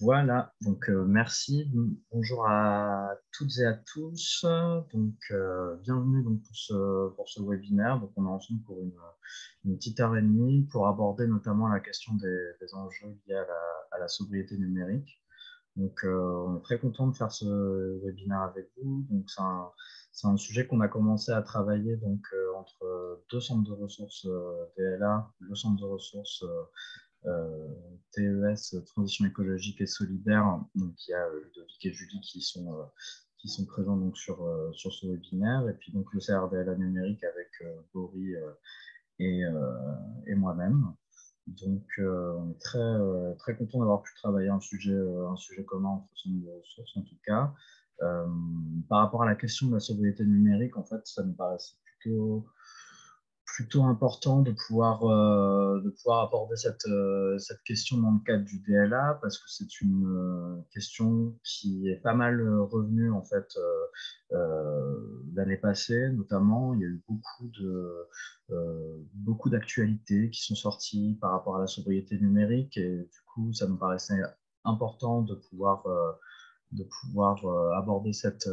Voilà, donc merci. Bonjour à toutes et à tous. Bienvenue donc, pour ce webinaire. Donc, on est ensemble pour une petite heure et demie pour aborder notamment la question des enjeux liés à la sobriété numérique. Donc, on est très content de faire ce webinaire avec vous. Donc, c'est un sujet qu'on a commencé à travailler donc, entre deux centres de ressources DLA, le centre de ressources TES, Transition écologique et solidaire. Donc, il y a Ludovic et Julie qui sont présents donc, sur ce webinaire. Et puis donc, le CRDLA numérique avec Boris et, et moi-même. Donc, on est très content d'avoir pu travailler un sujet commun entre centres de ressources, en tout cas. Par rapport à la question de la sobriété numérique, en fait, ça me paraissait plutôt important de pouvoir aborder cette question dans le cadre du DLA parce que c'est une question qui est pas mal revenue en fait l'année passée notamment. Il y a eu beaucoup d'actualités qui sont sorties par rapport à la sobriété numérique et du coup ça me paraissait important de pouvoir aborder cette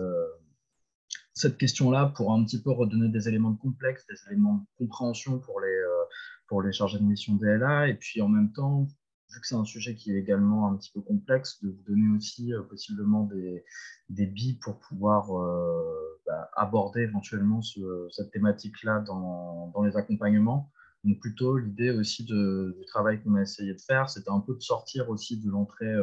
question-là pour un petit peu redonner des éléments de complexe, des éléments de compréhension pour les chargés de mission DLA. Et puis en même temps, vu que c'est un sujet qui est également un petit peu complexe, de vous donner aussi possiblement des billes pour pouvoir aborder éventuellement cette thématique-là dans les accompagnements. Donc plutôt l'idée aussi du travail qu'on a essayé de faire, c'était un peu de sortir aussi de l'entrée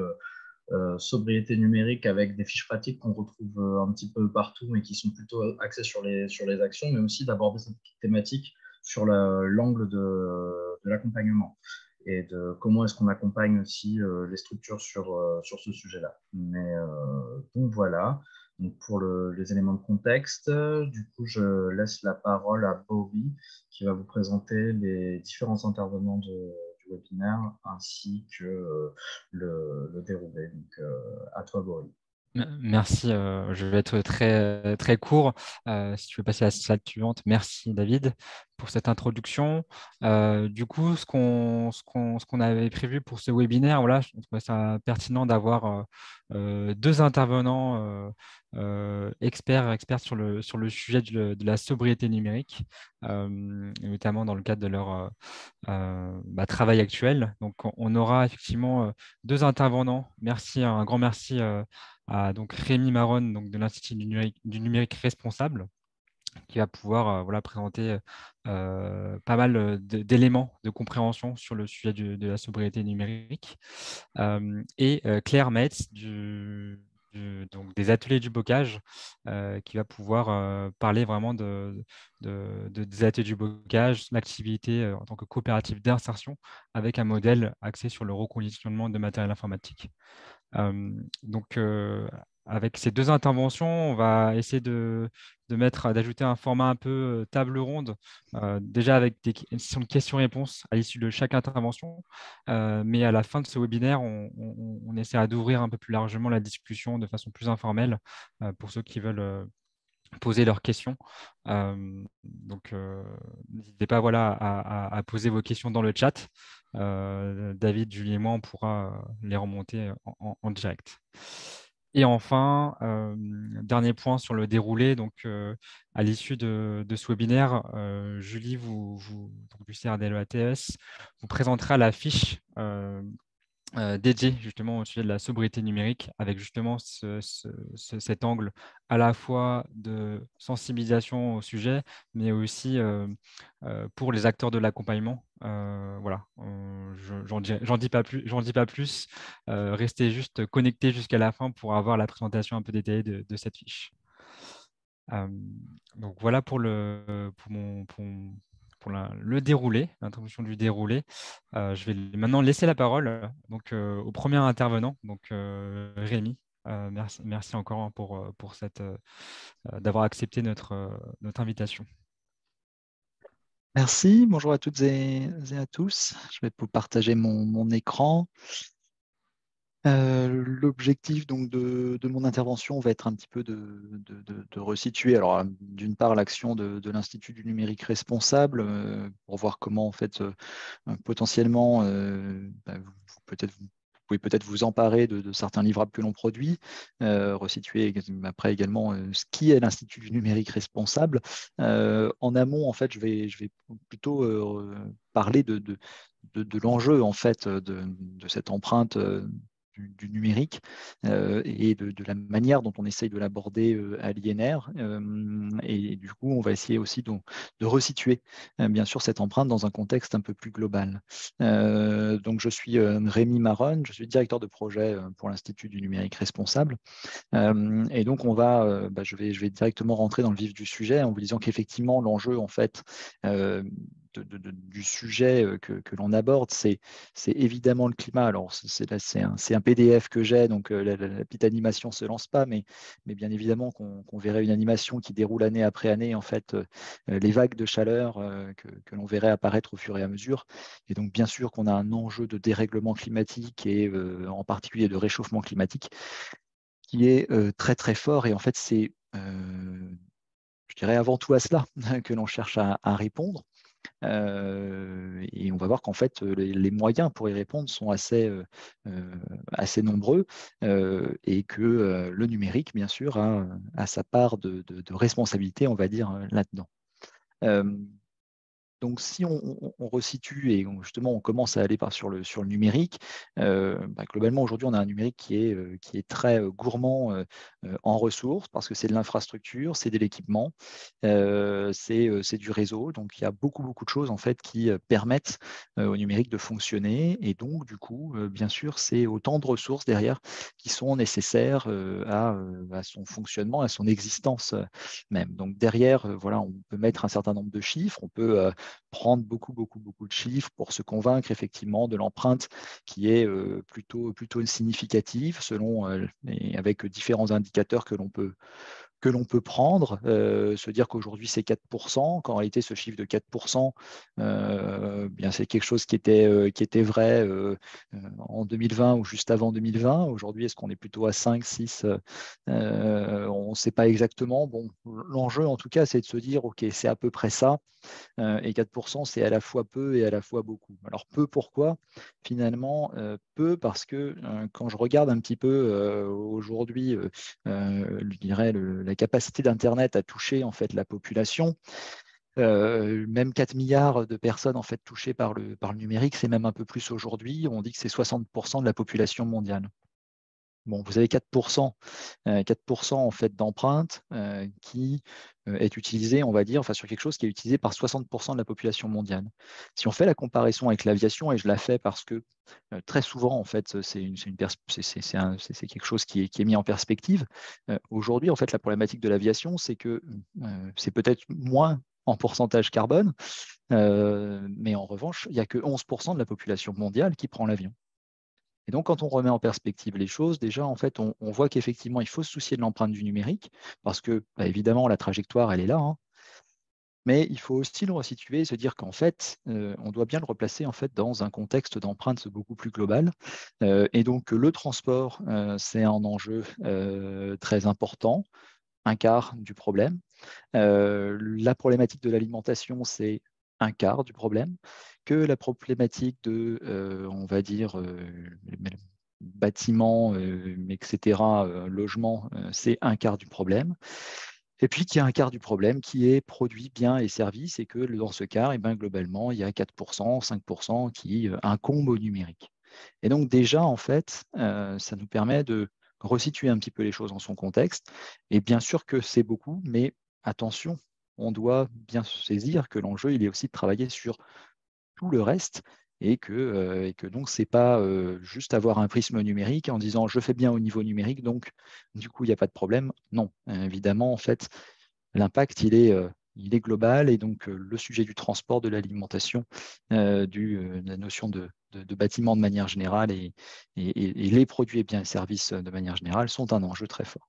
sobriété numérique avec des fiches pratiques qu'on retrouve un petit peu partout, mais qui sont plutôt axées sur les actions, mais aussi d'aborder cette thématique sur l'angle de l'accompagnement et de comment est-ce qu'on accompagne aussi les structures sur ce sujet-là. Donc voilà, donc pour les éléments de contexte, du coup, je laisse la parole à Boris qui va vous présenter les différents intervenants du webinaire ainsi que le déroulé. Donc, à toi, Boris. Merci, je vais être très court. Si tu veux passer à la slide suivante, merci David pour cette introduction. Du coup, ce qu'on avait prévu pour ce webinaire, voilà, je trouvais ça pertinent d'avoir deux intervenants experts sur le sujet de la sobriété numérique, notamment dans le cadre de leur travail actuel. Donc, on aura effectivement deux intervenants. Merci, un grand merci à donc Rémi Maronne donc de l'Institut du numérique responsable qui va pouvoir voilà, présenter pas mal d'éléments de compréhension sur le sujet de la sobriété numérique. Et Claire Metz donc des ateliers du bocage qui va pouvoir parler vraiment des ateliers du bocage, l'activité en tant que coopérative d'insertion avec un modèle axé sur le reconditionnement de matériel informatique. Donc, avec ces deux interventions, on va essayer d'ajouter un format un peu table ronde, déjà avec des sessions de questions-réponses à l'issue de chaque intervention. Mais à la fin de ce webinaire, on essaiera d'ouvrir un peu plus largement la discussion de façon plus informelle pour ceux qui veulent poser leurs questions. N'hésitez pas voilà, à poser vos questions dans le chat. David, Julie et moi, on pourra les remonter en direct. Et enfin, dernier point sur le déroulé. Donc, à l'issue de ce webinaire, Julie, donc du CRDLEATS, vous présentera la fiche dédié justement au sujet de la sobriété numérique, avec justement cet angle à la fois de sensibilisation au sujet, mais aussi pour les acteurs de l'accompagnement. Voilà, j'en dis pas plus. Restez juste connectés jusqu'à la fin pour avoir la présentation un peu détaillée de cette fiche. Donc voilà pour le déroulé, l'introduction du déroulé. Je vais maintenant laisser la parole donc, au premier intervenant, donc Rémi. Merci encore hein, pour d'avoir accepté notre invitation. Merci, bonjour à toutes et à tous. Je vais vous partager mon écran. L'objectif donc de mon intervention va être un petit peu de resituer, alors d'une part l'action de l'Institut du numérique responsable, pour voir comment en fait potentiellement vous pouvez peut-être vous emparer de certains livrables que l'on produit, resituer après également ce qui est l'Institut du numérique responsable. En amont, en fait, je vais plutôt parler de l'enjeu en fait de cette empreinte du numérique et de la manière dont on essaye de l'aborder à l'INR. Et du coup, on va essayer aussi de resituer bien sûr cette empreinte dans un contexte un peu plus global. Donc, je suis Rémi Maronne, je suis directeur de projet pour l'Institut du numérique responsable. Et donc, je vais directement rentrer dans le vif du sujet en vous disant qu'effectivement, l'enjeu, en fait, du sujet que l'on aborde, c'est évidemment le climat. Alors, c'est un PDF que j'ai, donc la petite animation ne se lance pas, mais bien évidemment qu'on verrait une animation qui déroule année après année, en fait, les vagues de chaleur que l'on verrait apparaître au fur et à mesure. Et donc, bien sûr qu'on a un enjeu de dérèglement climatique et en particulier de réchauffement climatique qui est très très fort. Et en fait, c'est, je dirais, avant tout à cela que l'on cherche à répondre. Et on va voir qu'en fait, les moyens pour y répondre sont assez nombreux et que le numérique, bien sûr, a sa part de responsabilité, on va dire, là-dedans. Donc, si on resitue et justement on commence à aller sur le numérique, globalement aujourd'hui on a un numérique qui est très gourmand en ressources parce que c'est de l'infrastructure, c'est de l'équipement, c'est du réseau. Donc il y a beaucoup de choses en fait qui permettent au numérique de fonctionner et donc du coup bien sûr c'est autant de ressources derrière qui sont nécessaires à son fonctionnement, à son existence même. Donc derrière voilà on peut mettre un certain nombre de chiffres, on peut prendre beaucoup de chiffres pour se convaincre effectivement de l'empreinte qui est plutôt significative selon et avec différents indicateurs que l'on peut prendre, se dire qu'aujourd'hui c'est 4%, qu'en réalité ce chiffre de 4%, bien c'est quelque chose qui était vrai en 2020 ou juste avant 2020. Aujourd'hui, est-ce qu'on est plutôt à 5, 6 on ne sait pas exactement. Bon, l'enjeu en tout cas, c'est de se dire, OK, c'est à peu près ça. Et 4%, c'est à la fois peu et à la fois beaucoup. Alors peu, pourquoi? Finalement, peu parce que quand je regarde un petit peu aujourd'hui, je dirais la capacité d'Internet à toucher en fait la population, même 4 milliards de personnes en fait touchées par le numérique, c'est même un peu plus aujourd'hui. On dit que c'est 60% de la population mondiale. Bon, vous avez 4%, 4% en fait d'empreinte qui est utilisée, on va dire, enfin sur quelque chose qui est utilisé par 60% de la population mondiale. Si on fait la comparaison avec l'aviation, et je la fais parce que très souvent, en fait, c'est quelque chose qui est mis en perspective. Aujourd'hui, en fait, la problématique de l'aviation, c'est que c'est peut-être moins en pourcentage carbone, mais en revanche, il n'y a que 11% de la population mondiale qui prend l'avion. Et donc, quand on remet en perspective les choses, déjà, en fait, on voit qu'effectivement, il faut se soucier de l'empreinte du numérique, parce que, évidemment, la trajectoire, elle est là, hein, mais il faut aussi le resituer et se dire qu'en fait, on doit bien le replacer en fait, dans un contexte d'empreinte beaucoup plus global. Et donc, le transport, c'est un enjeu très important, un quart du problème. La problématique de l'alimentation, c'est un quart du problème, que la problématique de, on va dire, bâtiments, etc., logement, c'est un quart du problème. Et puis qu'il y a un quart du problème qui est produits, biens et services, et que dans ce quart, eh ben, globalement, il y a 4%, 5% qui incombent au numérique. Et donc déjà, en fait, ça nous permet de resituer un petit peu les choses dans son contexte. Et bien sûr que c'est beaucoup, mais attention, on doit bien se saisir que l'enjeu, il est aussi de travailler sur tout le reste et que donc, ce n'est pas juste avoir un prisme numérique en disant je fais bien au niveau numérique, donc du coup, il n'y a pas de problème. Non, évidemment, en fait, l'impact, il est global et donc le sujet du transport, de l'alimentation, la notion de bâtiment de manière générale et les produits et biens et services de manière générale sont un enjeu très fort.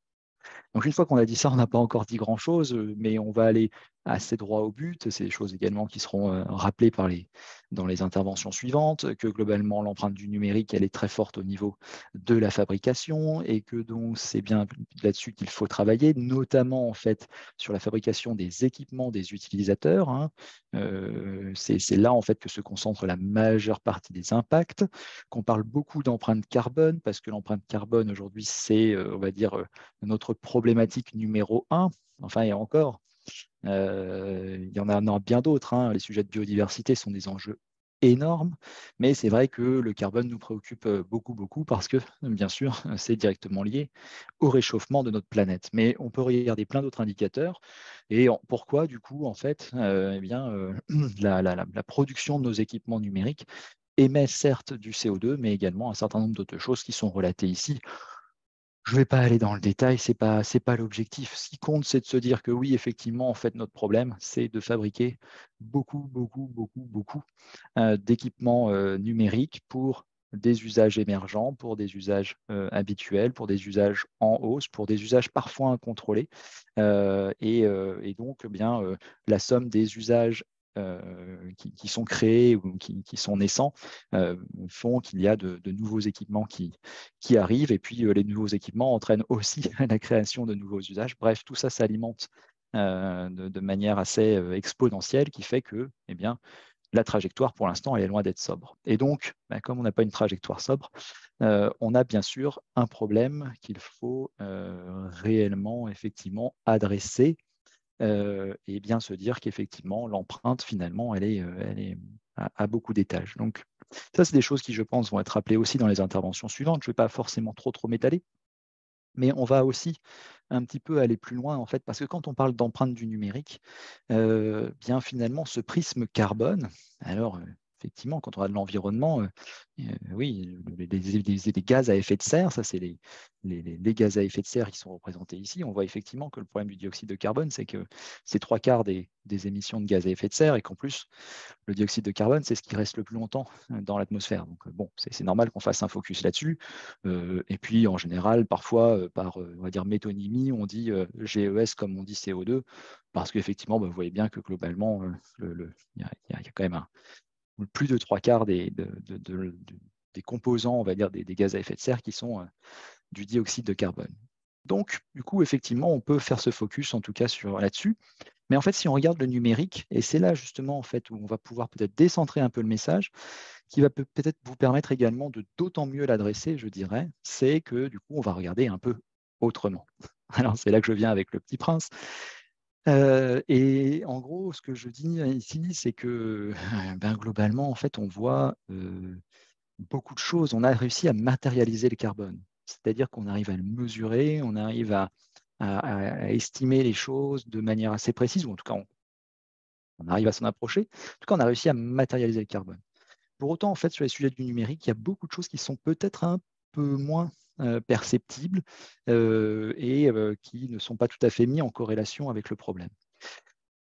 Donc une fois qu'on a dit ça, on n'a pas encore dit grand-chose, mais on va aller assez droit au but. C'est des choses également qui seront rappelées dans les interventions suivantes, que globalement l'empreinte du numérique elle est très forte au niveau de la fabrication et que donc c'est bien là-dessus qu'il faut travailler, notamment en fait sur la fabrication des équipements des utilisateurs. Hein. C'est là en fait que se concentre la majeure partie des impacts, qu'on parle beaucoup d'empreinte carbone parce que l'empreinte carbone aujourd'hui c'est on va dire notre problématique numéro 1. Enfin et encore. Il y en a bien d'autres. Hein. Les sujets de biodiversité sont des enjeux énormes, mais c'est vrai que le carbone nous préoccupe beaucoup, beaucoup parce que, bien sûr, c'est directement lié au réchauffement de notre planète. Mais on peut regarder plein d'autres indicateurs. Et pourquoi, du coup, en fait, eh bien, la production de nos équipements numériques émet certes du CO2, mais également un certain nombre d'autres choses qui sont relatées ici. Je ne vais pas aller dans le détail, ce n'est pas l'objectif. Ce qui compte, c'est de se dire que oui, effectivement, en fait, notre problème, c'est de fabriquer beaucoup, beaucoup, beaucoup, beaucoup d'équipements numériques pour des usages émergents, pour des usages habituels, pour des usages en hausse, pour des usages parfois incontrôlés. Et donc, eh bien, la somme des usages qui sont créés ou qui sont naissants font qu'il y a de nouveaux équipements qui arrivent. Et puis, les nouveaux équipements entraînent aussi la création de nouveaux usages. Bref, tout ça s'alimente de manière assez exponentielle qui fait que, eh bien, la trajectoire, pour l'instant, elle est loin d'être sobre. Et donc, comme on n'a pas une trajectoire sobre, on a bien sûr un problème qu'il faut réellement, effectivement, adresser et bien se dire qu'effectivement, l'empreinte, finalement, elle est à beaucoup d'étages. Donc, ça, c'est des choses qui, je pense, vont être rappelées aussi dans les interventions suivantes. Je ne vais pas forcément trop m'étaler, mais on va aussi un petit peu aller plus loin, en fait, parce que quand on parle d'empreinte du numérique, bien finalement, ce prisme carbone, alors effectivement, quand on a de l'environnement, oui, les gaz à effet de serre, ça c'est les gaz à effet de serre qui sont représentés ici. On voit effectivement que le problème du dioxyde de carbone, c'est que c'est 3/4 des émissions de gaz à effet de serre et qu'en plus, le dioxyde de carbone, c'est ce qui reste le plus longtemps dans l'atmosphère. Donc, bon, c'est normal qu'on fasse un focus là-dessus. Et puis, en général, parfois, par on va dire métonymie, on dit GES comme on dit CO2, parce qu'effectivement, vous voyez bien que globalement, il y a quand même plus de 3/4 des composants, on va dire, des gaz à effet de serre qui sont du dioxyde de carbone. Donc, du coup, effectivement, on peut faire ce focus, en tout cas, là-dessus. Mais en fait, si on regarde le numérique, et c'est là justement en fait où on va pouvoir peut-être décentrer un peu le message, qui va peut-être vous permettre également de d'autant mieux l'adresser, je dirais, c'est que du coup, on va regarder un peu autrement. Alors, c'est là que je viens avec le Petit Prince. Et en gros, ce que je dis ici, c'est que globalement, en fait, on voit beaucoup de choses. On a réussi à matérialiser le carbone, c'est-à-dire qu'on arrive à le mesurer, on arrive à estimer les choses de manière assez précise, ou en tout cas, on arrive à s'en approcher. En tout cas, on a réussi à matérialiser le carbone. Pour autant, en fait, sur les sujets du numérique, il y a beaucoup de choses qui sont peut-être un peu moins perceptibles et qui ne sont pas tout à fait mis en corrélation avec le problème.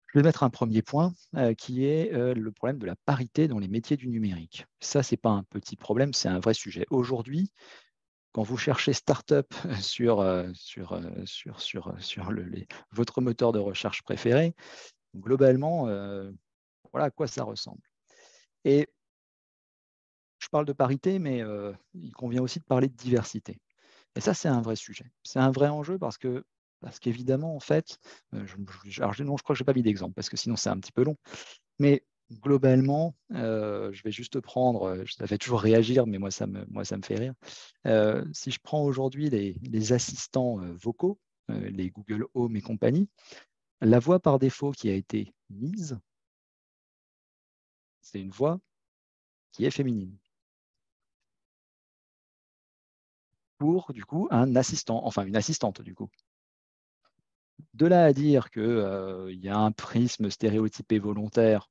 Je vais mettre un premier point qui est le problème de la parité dans les métiers du numérique. Ça, ce n'est pas un petit problème, c'est un vrai sujet. Aujourd'hui, quand vous cherchez start-up sur votre moteur de recherche préféré, globalement, voilà à quoi ça ressemble. Et je parle de parité, mais il convient aussi de parler de diversité. Et ça, c'est un vrai sujet. C'est un vrai enjeu parce qu'évidemment, en fait, non, je crois que je n'ai pas mis d'exemple parce que sinon, c'est un petit peu long. Mais globalement, je vais juste prendre, ça fait toujours réagir, mais moi, ça me fait rire. Si je prends aujourd'hui les assistants vocaux, les Google Home et compagnie, la voix par défaut qui a été mise, c'est une voix qui est féminine. Pour, du coup, un assistant, enfin une assistante, du coup. De là à dire qu'il y a un prisme stéréotypé volontaire,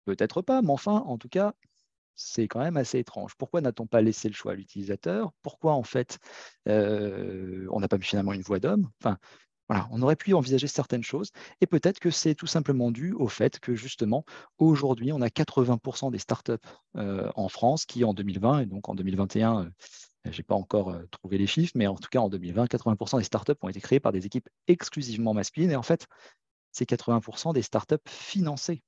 peut-être pas, mais enfin, en tout cas, c'est quand même assez étrange. Pourquoi n'a-t-on pas laissé le choix à l'utilisateur? Pourquoi, en fait, on n'a pas mis finalement une voix d'homme? Enfin, voilà, on aurait pu envisager certaines choses et peut-être que c'est tout simplement dû au fait que, justement, aujourd'hui, on a 80% des startups en France qui, en 2020 et donc en 2021, je n'ai pas encore trouvé les chiffres, mais en tout cas, en 2020, 80% des startups ont été créées par des équipes exclusivement masculines. Et en fait, c'est 80% des startups financées.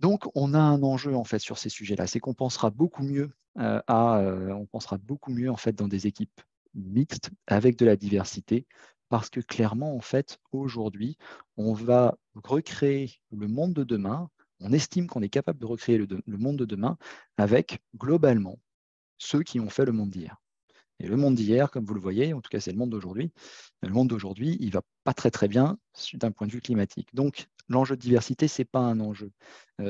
Donc, on a un enjeu en fait sur ces sujets-là, c'est qu'on pensera beaucoup mieux en fait dans des équipes mixtes avec de la diversité, parce que clairement en fait aujourd'hui, on va recréer le monde de demain. On estime qu'on est capable de recréer le monde de demain avec globalement ceux qui ont fait le monde d'hier. Et le monde d'hier, comme vous le voyez, en tout cas c'est le monde d'aujourd'hui, il ne va pas très très bien d'un point de vue climatique. Donc l'enjeu de diversité, ce n'est pas un enjeu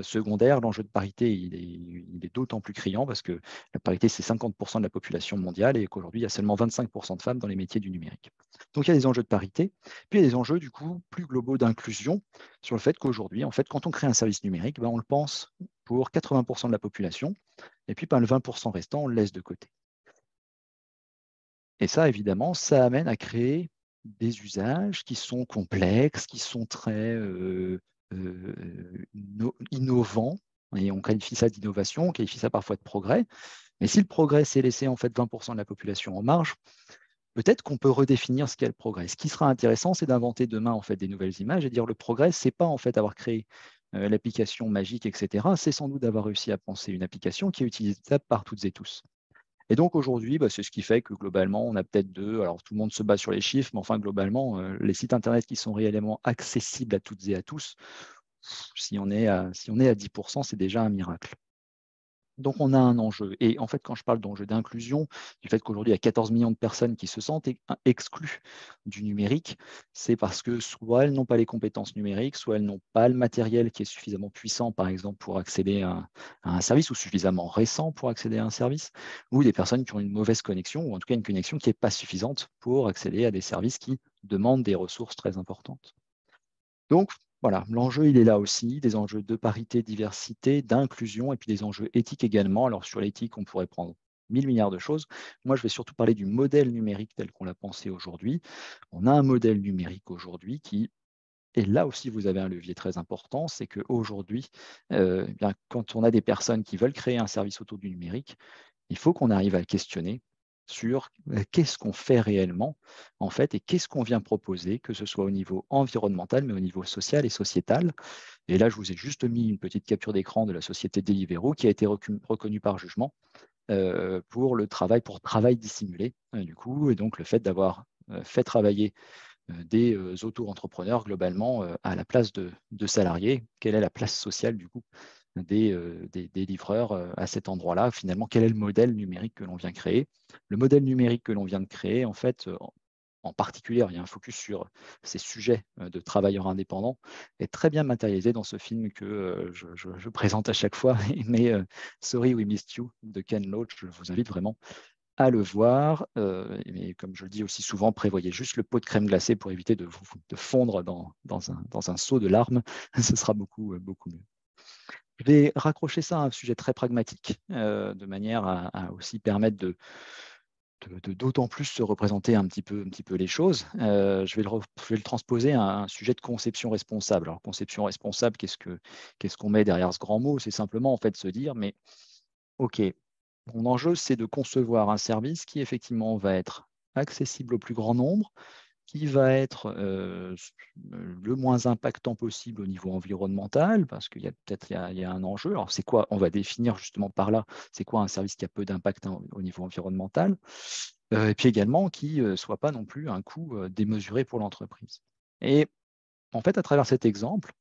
secondaire. L'enjeu de parité, il est d'autant plus criant parce que la parité, c'est 50% de la population mondiale et qu'aujourd'hui, il y a seulement 25% de femmes dans les métiers du numérique. Donc il y a des enjeux de parité, puis il y a des enjeux du coup plus globaux d'inclusion sur le fait qu'aujourd'hui, en fait, quand on crée un service numérique, on le pense pour 80% de la population et puis le 20% restant, on le laisse de côté. Et ça, évidemment, ça amène à créer des usages qui sont complexes, qui sont très innovants. Et on qualifie ça d'innovation, on qualifie ça parfois de progrès. Mais si le progrès, c'est laisser en fait 20% de la population en marge, peut-être qu'on peut redéfinir ce qu'est le progrès. Ce qui sera intéressant, c'est d'inventer demain en fait des nouvelles images et dire le progrès, c'est pas en fait avoir créé l'application magique, etc. C'est sans doute d'avoir réussi à penser une application qui est utilisable par toutes et tous. Et donc aujourd'hui, c'est ce qui fait que globalement, on a peut-être alors tout le monde se bat sur les chiffres, mais enfin globalement, les sites Internet qui sont réellement accessibles à toutes et à tous, si on est à 10%, c'est déjà un miracle. Donc on a un enjeu. Et en fait, quand je parle d'enjeu d'inclusion, du fait qu'aujourd'hui, il y a 14 millions de personnes qui se sentent exclues du numérique, c'est parce que soit elles n'ont pas les compétences numériques, soit elles n'ont pas le matériel qui est suffisamment puissant, par exemple, pour accéder à un service, ou suffisamment récent pour accéder à un service, ou des personnes qui ont une mauvaise connexion, ou en tout cas une connexion qui n'est pas suffisante pour accéder à des services qui demandent des ressources très importantes. Donc, voilà, l'enjeu, il est là aussi, des enjeux de parité, diversité, d'inclusion, et puis des enjeux éthiques également. Alors, sur l'éthique, on pourrait prendre 1000 milliards de choses. Moi, je vais surtout parler du modèle numérique tel qu'on l'a pensé aujourd'hui. On a un modèle numérique aujourd'hui qui, et là aussi, vous avez un levier très important, c'est qu'aujourd'hui, quand on a des personnes qui veulent créer un service autour du numérique, il faut qu'on arrive à le questionner sur qu'est-ce qu'on fait réellement, en fait, et qu'est-ce qu'on vient proposer, que ce soit au niveau environnemental, mais au niveau social et sociétal. Et là, je vous ai juste mis une petite capture d'écran de la société Deliveroo qui a été reconnue par jugement pour travail dissimulé, du coup, et donc le fait d'avoir fait travailler des auto-entrepreneurs globalement à la place de salariés. Quelle est la place sociale du coup des livreurs à cet endroit-là? Finalement, quel est le modèle numérique que l'on vient créer? Le modèle numérique que l'on vient de créer, en fait, en particulier, il y a un focus sur ces sujets de travailleurs indépendants, est très bien matérialisé dans ce film que je présente à chaque fois, mais Sorry We Missed You de Ken Loach, je vous invite vraiment à le voir. Mais comme je le dis aussi souvent, prévoyez juste le pot de crème glacée pour éviter de fondre dans un seau de larmes. Ce sera beaucoup, beaucoup mieux. Je vais raccrocher ça à un sujet très pragmatique, de manière à aussi permettre d'autant plus se représenter un petit peu les choses. Je vais le transposer à un sujet de conception responsable. Alors, conception responsable, qu'est-ce qu'on met derrière ce grand mot? C'est simplement en fait se dire, mais OK, mon enjeu, c'est de concevoir un service qui effectivement va être accessible au plus grand nombre, qui va être le moins impactant possible au niveau environnemental, parce qu'il y a peut-être il y a un enjeu. Alors, c'est quoi? On va définir justement par là, c'est quoi un service qui a peu d'impact au niveau environnemental, et puis également qui ne soit pas non plus un coût démesuré pour l'entreprise. Et en fait, à travers cet exemple,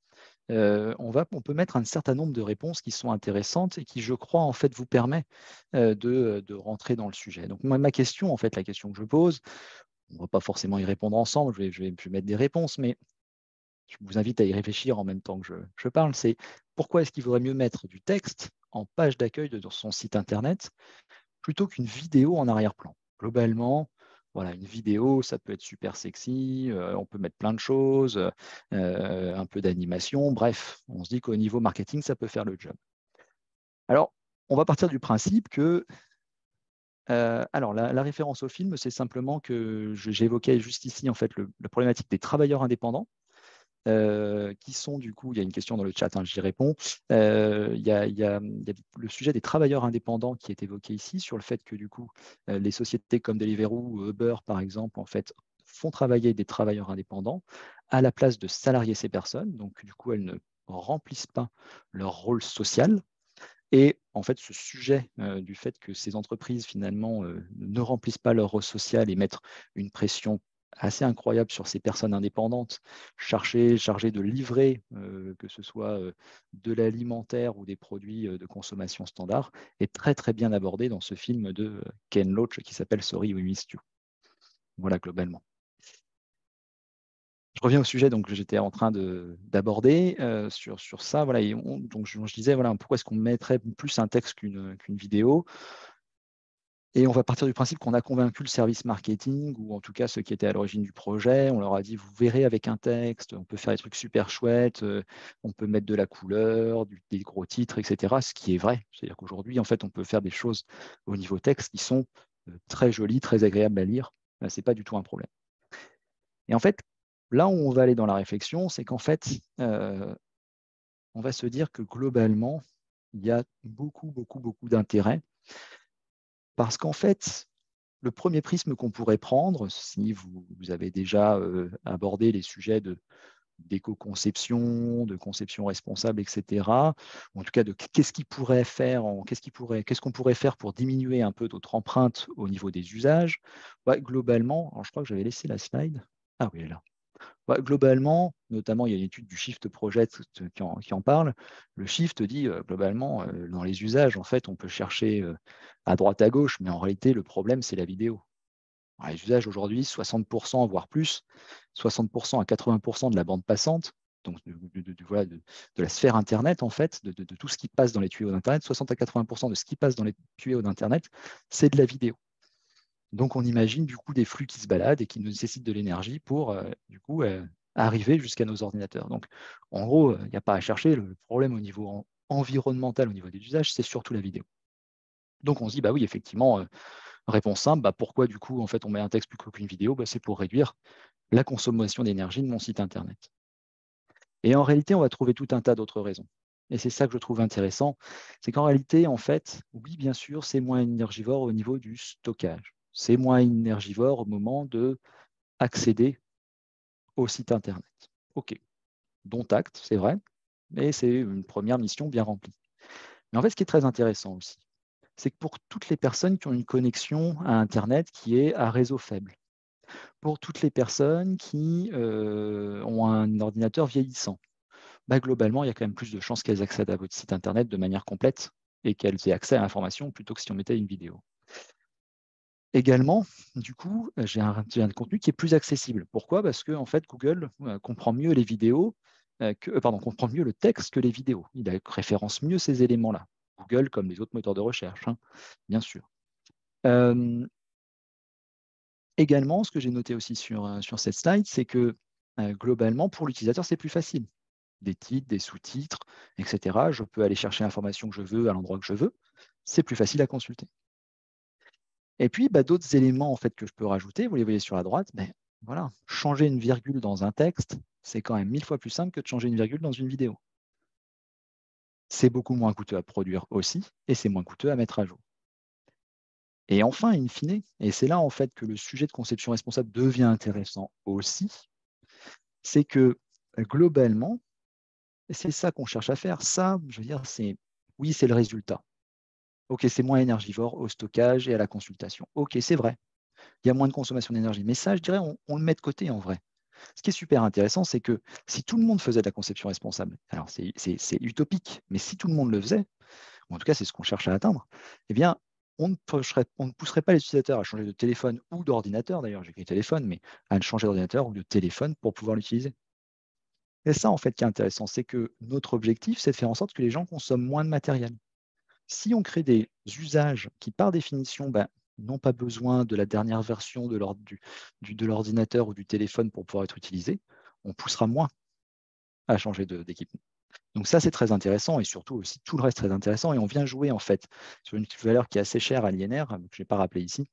on peut mettre un certain nombre de réponses qui sont intéressantes et qui, je crois, en fait, vous permet de rentrer dans le sujet. Donc, ma question, en fait, la question que je pose, on ne va pas forcément y répondre ensemble, je vais mettre des réponses, mais je vous invite à y réfléchir en même temps que je parle, c'est pourquoi est-ce qu'il vaudrait mieux mettre du texte en page d'accueil de son site internet plutôt qu'une vidéo en arrière-plan? Globalement, voilà, une vidéo, ça peut être super sexy, on peut mettre plein de choses, un peu d'animation, bref, on se dit qu'au niveau marketing, ça peut faire le job. Alors, on va partir du principe que alors, la référence au film, c'est simplement que j'évoquais juste ici en fait la problématique des travailleurs indépendants, qui sont du coup, il y a une question dans le chat, j'y réponds. Il y a le sujet des travailleurs indépendants qui est évoqué ici, sur le fait que du coup, les sociétés comme Deliveroo ou Uber, par exemple, en fait, font travailler des travailleurs indépendants à la place de salarier ces personnes. Donc, du coup, elles ne remplissent pas leur rôle social. Et en fait, ce sujet du fait que ces entreprises, finalement, ne remplissent pas leur rôle social et mettent une pression assez incroyable sur ces personnes indépendantes, chargées de livrer, que ce soit de l'alimentaire ou des produits de consommation standard, est très, très bien abordé dans ce film de Ken Loach qui s'appelle « Sorry, We Missed You ». Voilà, globalement. Je reviens au sujet donc, que j'étais en train d'aborder sur ça. Voilà, et donc je disais, voilà, pourquoi est-ce qu'on mettrait plus un texte qu'une vidéo? Et on va partir du principe qu'on a convaincu le service marketing, ou en tout cas ceux qui étaient à l'origine du projet. On leur a dit, vous verrez avec un texte, on peut faire des trucs super chouettes, on peut mettre de la couleur, des gros titres, etc. Ce qui est vrai. C'est-à-dire qu'aujourd'hui, en fait, on peut faire des choses au niveau texte qui sont très jolies, très agréables à lire. Ce n'est pas du tout un problème. Et en fait, là où on va aller dans la réflexion, c'est qu'en fait, on va se dire que globalement, il y a beaucoup d'intérêt. Parce qu'en fait, le premier prisme qu'on pourrait prendre, si vous avez déjà abordé les sujets d'éco-conception, de conception responsable, etc., ou en tout cas de qu'est-ce qu'on pourrait faire pour diminuer un peu notre empreinte au niveau des usages, globalement, alors je crois que j'avais laissé la slide. Ah oui, elle est là. Globalement, notamment, il y a une étude du Shift Project qui en parle. Le Shift dit, globalement, dans les usages, en fait, on peut chercher à droite, à gauche, mais en réalité, le problème, c'est la vidéo. Alors, les usages aujourd'hui, 60%, voire plus, 60% à 80% de la bande passante, donc de la sphère Internet, en fait, de tout ce qui passe dans les tuyaux d'Internet, 60 à 80% de ce qui passe dans les tuyaux d'Internet, c'est de la vidéo. Donc, on imagine du coup des flux qui se baladent et qui nécessitent de l'énergie pour arriver jusqu'à nos ordinateurs. Donc, en gros, il n'y a pas à chercher. Le problème au niveau environnemental, au niveau des usages, c'est surtout la vidéo. Donc, on se dit, bah oui, effectivement, réponse simple, pourquoi du coup, en fait, on met un texte plutôt qu'une vidéo? C'est pour réduire la consommation d'énergie de mon site Internet. Et en réalité, on va trouver tout un tas d'autres raisons. Et c'est ça que je trouve intéressant, c'est qu'en réalité, en fait, oui, bien sûr, c'est moins énergivore au niveau du stockage. C'est moins énergivore au moment d'accéder au site Internet. OK, dont acte, c'est vrai, mais c'est une première mission bien remplie. Mais en fait, ce qui est très intéressant aussi, c'est que pour toutes les personnes qui ont une connexion à Internet qui est à réseau faible, pour toutes les personnes qui ont un ordinateur vieillissant, globalement, il y a quand même plus de chances qu'elles accèdent à votre site Internet de manière complète et qu'elles aient accès à l'information plutôt que si on mettait une vidéo. Également, du coup, j'ai un contenu qui est plus accessible. Pourquoi? Parce que en fait, Google comprend mieux les vidéos, comprend mieux le texte que les vidéos. Il référence mieux ces éléments-là. Google, comme les autres moteurs de recherche, bien sûr. Également, ce que j'ai noté aussi sur cette slide, c'est que globalement, pour l'utilisateur, c'est plus facile. Des titres, des sous-titres, etc. Je peux aller chercher l'information que je veux à l'endroit que je veux. C'est plus facile à consulter. Et puis, d'autres éléments en fait, que je peux rajouter, vous les voyez sur la droite, voilà, changer une virgule dans un texte, c'est quand même 1000 fois plus simple que de changer une virgule dans une vidéo. C'est beaucoup moins coûteux à produire aussi, et c'est moins coûteux à mettre à jour. Et enfin, in fine, et c'est là en fait que le sujet de conception responsable devient intéressant aussi, c'est que globalement, c'est ça qu'on cherche à faire. Ça, je veux dire, oui, c'est le résultat. OK, c'est moins énergivore au stockage et à la consultation. OK, c'est vrai. Il y a moins de consommation d'énergie. Mais ça, je dirais, on le met de côté en vrai. Ce qui est super intéressant, c'est que si tout le monde faisait de la conception responsable, alors c'est utopique, mais si tout le monde le faisait, ou en tout cas c'est ce qu'on cherche à atteindre, eh bien, on ne pousserait pas les utilisateurs à changer de téléphone ou d'ordinateur, d'ailleurs j'ai écrit téléphone, mais à changer d'ordinateur ou de téléphone pour pouvoir l'utiliser. Et ça, en fait, qui est intéressant, c'est que notre objectif, c'est de faire en sorte que les gens consomment moins de matériel. Si on crée des usages qui, par définition, n'ont pas besoin de la dernière version de l'ordinateur ou du téléphone pour pouvoir être utilisé, on poussera moins à changer d'équipement. Donc ça, c'est très intéressant et surtout aussi tout le reste très intéressant. Et on vient jouer en fait sur une valeur qui est assez chère à l'INR, que je n'ai pas rappelé ici.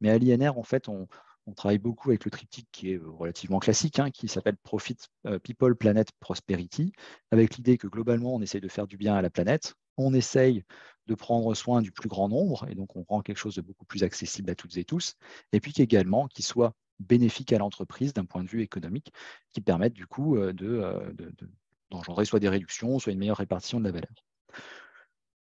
Mais à l'INR, en fait, on travaille beaucoup avec le triptyque qui est relativement classique, qui s'appelle Profit, People, Planet, Prosperity, avec l'idée que globalement, on essaye de faire du bien à la planète. On essaye de prendre soin du plus grand nombre, et donc on rend quelque chose de beaucoup plus accessible à toutes et tous, et puis qu'également, qui soit bénéfiques à l'entreprise d'un point de vue économique, qui permettent du coup d'engendrer soit des réductions, soit une meilleure répartition de la valeur.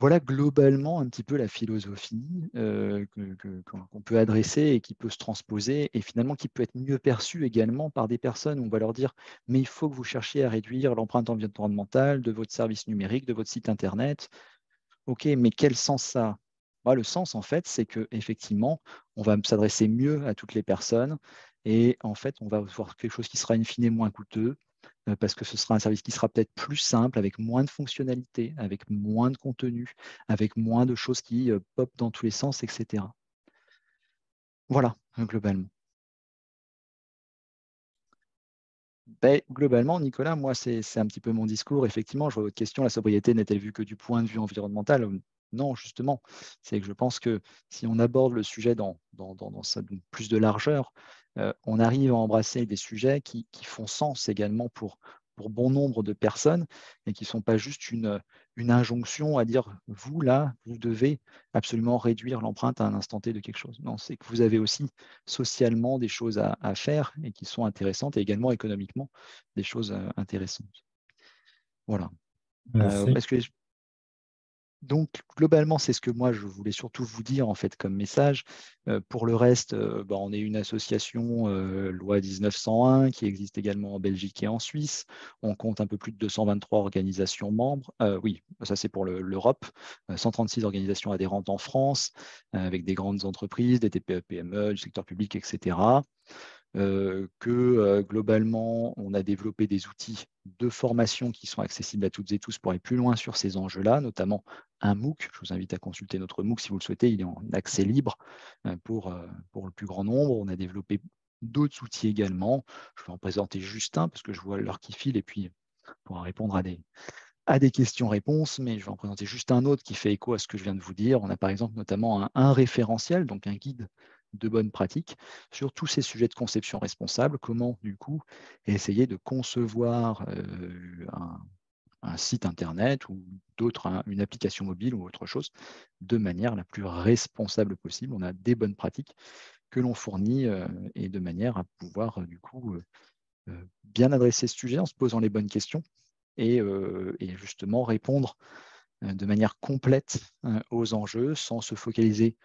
Voilà globalement un petit peu la philosophie qu'on peut adresser et qui peut se transposer et finalement qui peut être mieux perçue également par des personnes. On va leur dire, mais il faut que vous cherchiez à réduire l'empreinte environnementale de votre service numérique, de votre site Internet. OK, mais quel sens ça a? Bah, le sens, en fait, c'est qu'effectivement, on va s'adresser mieux à toutes les personnes et en fait, on va voir quelque chose qui sera in fine moins coûteux, parce que ce sera un service qui sera peut-être plus simple, avec moins de fonctionnalités, avec moins de contenu, avec moins de choses qui, popent dans tous les sens et cetera. Voilà, globalement. Beh, globalement, Nicolas, moi, c'est un petit peu mon discours. Effectivement, je vois votre question, la sobriété n'est-elle vue que du point de vue environnemental? Non, justement. C'est que je pense que si on aborde le sujet dans sa plus de largeur, on arrive à embrasser des sujets qui font sens également pour bon nombre de personnes et qui ne sont pas juste une injonction à dire: «Vous, là, vous devez absolument réduire l'empreinte à un instant T de quelque chose». Non, c'est que vous avez aussi socialement des choses à faire et qui sont intéressantes et également économiquement des choses, intéressantes. Voilà. Merci. Est-ce que donc globalement, c'est ce que moi je voulais surtout vous dire en fait comme message. Pour le reste, bah, on est une association, loi 1901 qui existe également en Belgique et en Suisse. On compte un peu plus de 223 organisations membres. Oui, ça c'est pour l'Europe. 136 organisations adhérentes en France, avec des grandes entreprises, des TPE-PME, du secteur public et cetera. Globalement, on a développé des outils de formation qui sont accessibles à toutes et tous pour aller plus loin sur ces enjeux-là, notamment un MOOC. Je vous invite à consulter notre MOOC si vous le souhaitez, il est en accès libre pour le plus grand nombre. On a développé d'autres outils également. Je vais en présenter juste un parce que je vois l'heure qui file et puis pour répondre à des questions-réponses, mais je vais en présenter juste un autre qui fait écho à ce que je viens de vous dire. On a par exemple notamment un référentiel, donc un guide de bonnes pratiques sur tous ces sujets de conception responsable, comment du coup essayer de concevoir un site internet ou une application mobile ou autre chose de manière la plus responsable possible. On a des bonnes pratiques que l'on fournit et de manière à pouvoir du coup bien adresser ce sujet en se posant les bonnes questions et justement répondre de manière complète aux enjeux sans se focaliser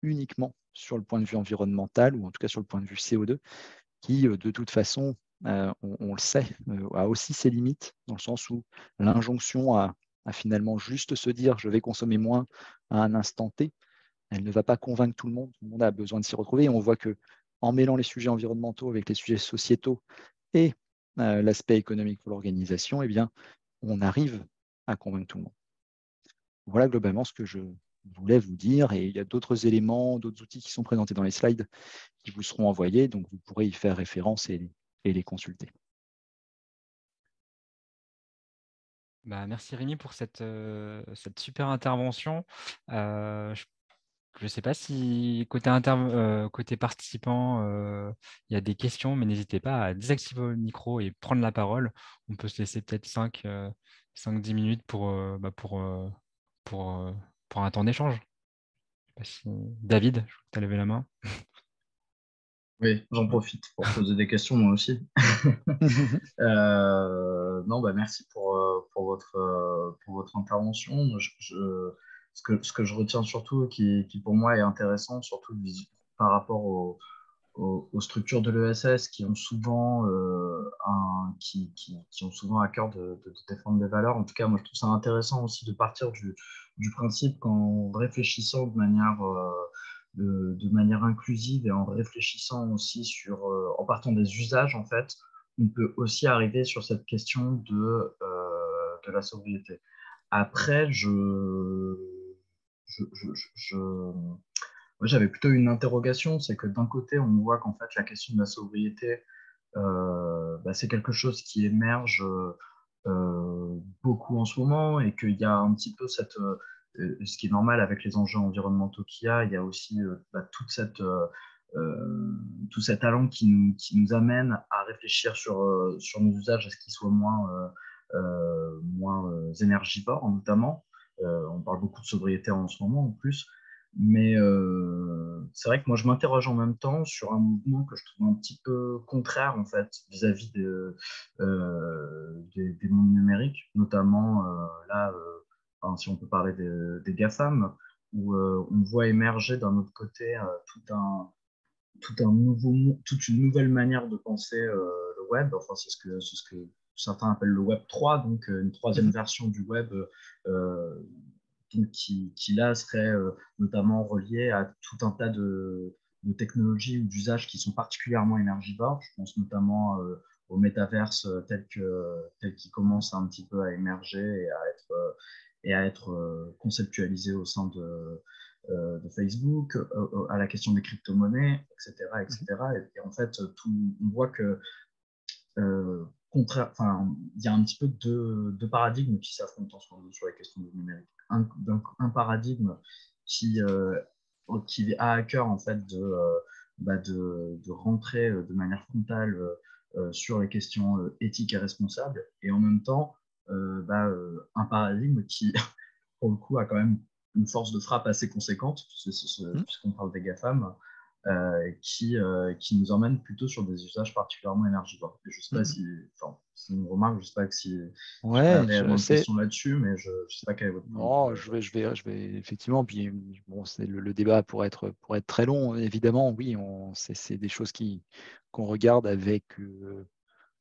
uniquement sur le point de vue environnemental ou en tout cas sur le point de vue CO2 qui, de toute façon, on le sait, a aussi ses limites dans le sens où l'injonction à finalement juste se dire je vais consommer moins à un instant T, elle ne va pas convaincre tout le monde. Tout le monde a besoin de s'y retrouver. Et on voit que en mêlant les sujets environnementaux avec les sujets sociétaux et l'aspect économique pour l'organisation, eh bien, on arrive à convaincre tout le monde. Voilà globalement ce que je voulais vous dire. Et il y a d'autres éléments, d'autres outils qui sont présentés dans les slides qui vous seront envoyés. Donc, vous pourrez y faire référence et les consulter. Bah, merci Rémi pour cette super intervention. Je ne sais pas si côté participant, il y a des questions, mais n'hésitez pas à désactiver le micro et prendre la parole. On peut se laisser peut-être 5-10 minutes pour un temps d'échange. Je sais pas si... David, je crois que tu as levé la main. Oui, j'en profite pour poser des questions moi aussi. Non, bah merci pour votre intervention. Ce que je retiens surtout, qui pour moi est intéressant, surtout par rapport aux structures de l'ESS qui ont souvent, qui ont souvent à cœur de défendre des valeurs. En tout cas, moi, je trouve ça intéressant aussi de partir du principe qu'en réfléchissant de manière inclusive et en réfléchissant aussi en partant des usages, en fait, on peut aussi arriver sur cette question de la sobriété. Après, je, je, je, je- moi, j'avais plutôt une interrogation, c'est que d'un côté, on voit qu'en fait, la question de la sobriété, bah, c'est quelque chose qui émerge beaucoup en ce moment et qu'il y a un petit peu ce qui est normal avec les enjeux environnementaux il y a aussi bah, tout cet allant qui nous amène à réfléchir sur nos usages, à ce qu'ils soient moins énergivores, notamment. On parle beaucoup de sobriété en ce moment en plus. Mais c'est vrai que moi, je m'interroge en même temps sur un mouvement que je trouve un petit peu contraire, en fait, vis-à-vis des mondes numériques, notamment là, enfin, si on peut parler des GAFAM, où on voit émerger d'un autre côté toute une nouvelle manière de penser le web. Enfin, c'est ce que certains appellent le Web 3, donc une troisième version du web donc qui là serait notamment relié à tout un tas de technologies ou d'usages qui sont particulièrement énergivores. Je pense notamment au métaverse tel qu'il commence un petit peu à émerger et à être conceptualisé au sein de Facebook, à la question des crypto-monnaies, etc., etc. Et en fait, on voit que il y a un petit peu deux paradigmes qui s'affrontent ensemble sur la question du numérique. Un paradigme qui, euh, qui a à cœur en fait de rentrer de manière frontale sur les questions éthiques et responsables, et en même temps un paradigme qui, pour le coup, a quand même une force de frappe assez conséquente, puisqu'on parle des GAFAM, qui nous emmène plutôt sur des usages particulièrement énergivores. Et je sais pas si, enfin, c'est une remarque, je sais pas si j'ai pas Ouais, réellement de questions là-dessus, mais je sais pas quel est votre point de non, vue. je vais effectivement. Puis bon, c'est le débat pour être très long. Évidemment, oui, c'est des choses qu'on regarde avec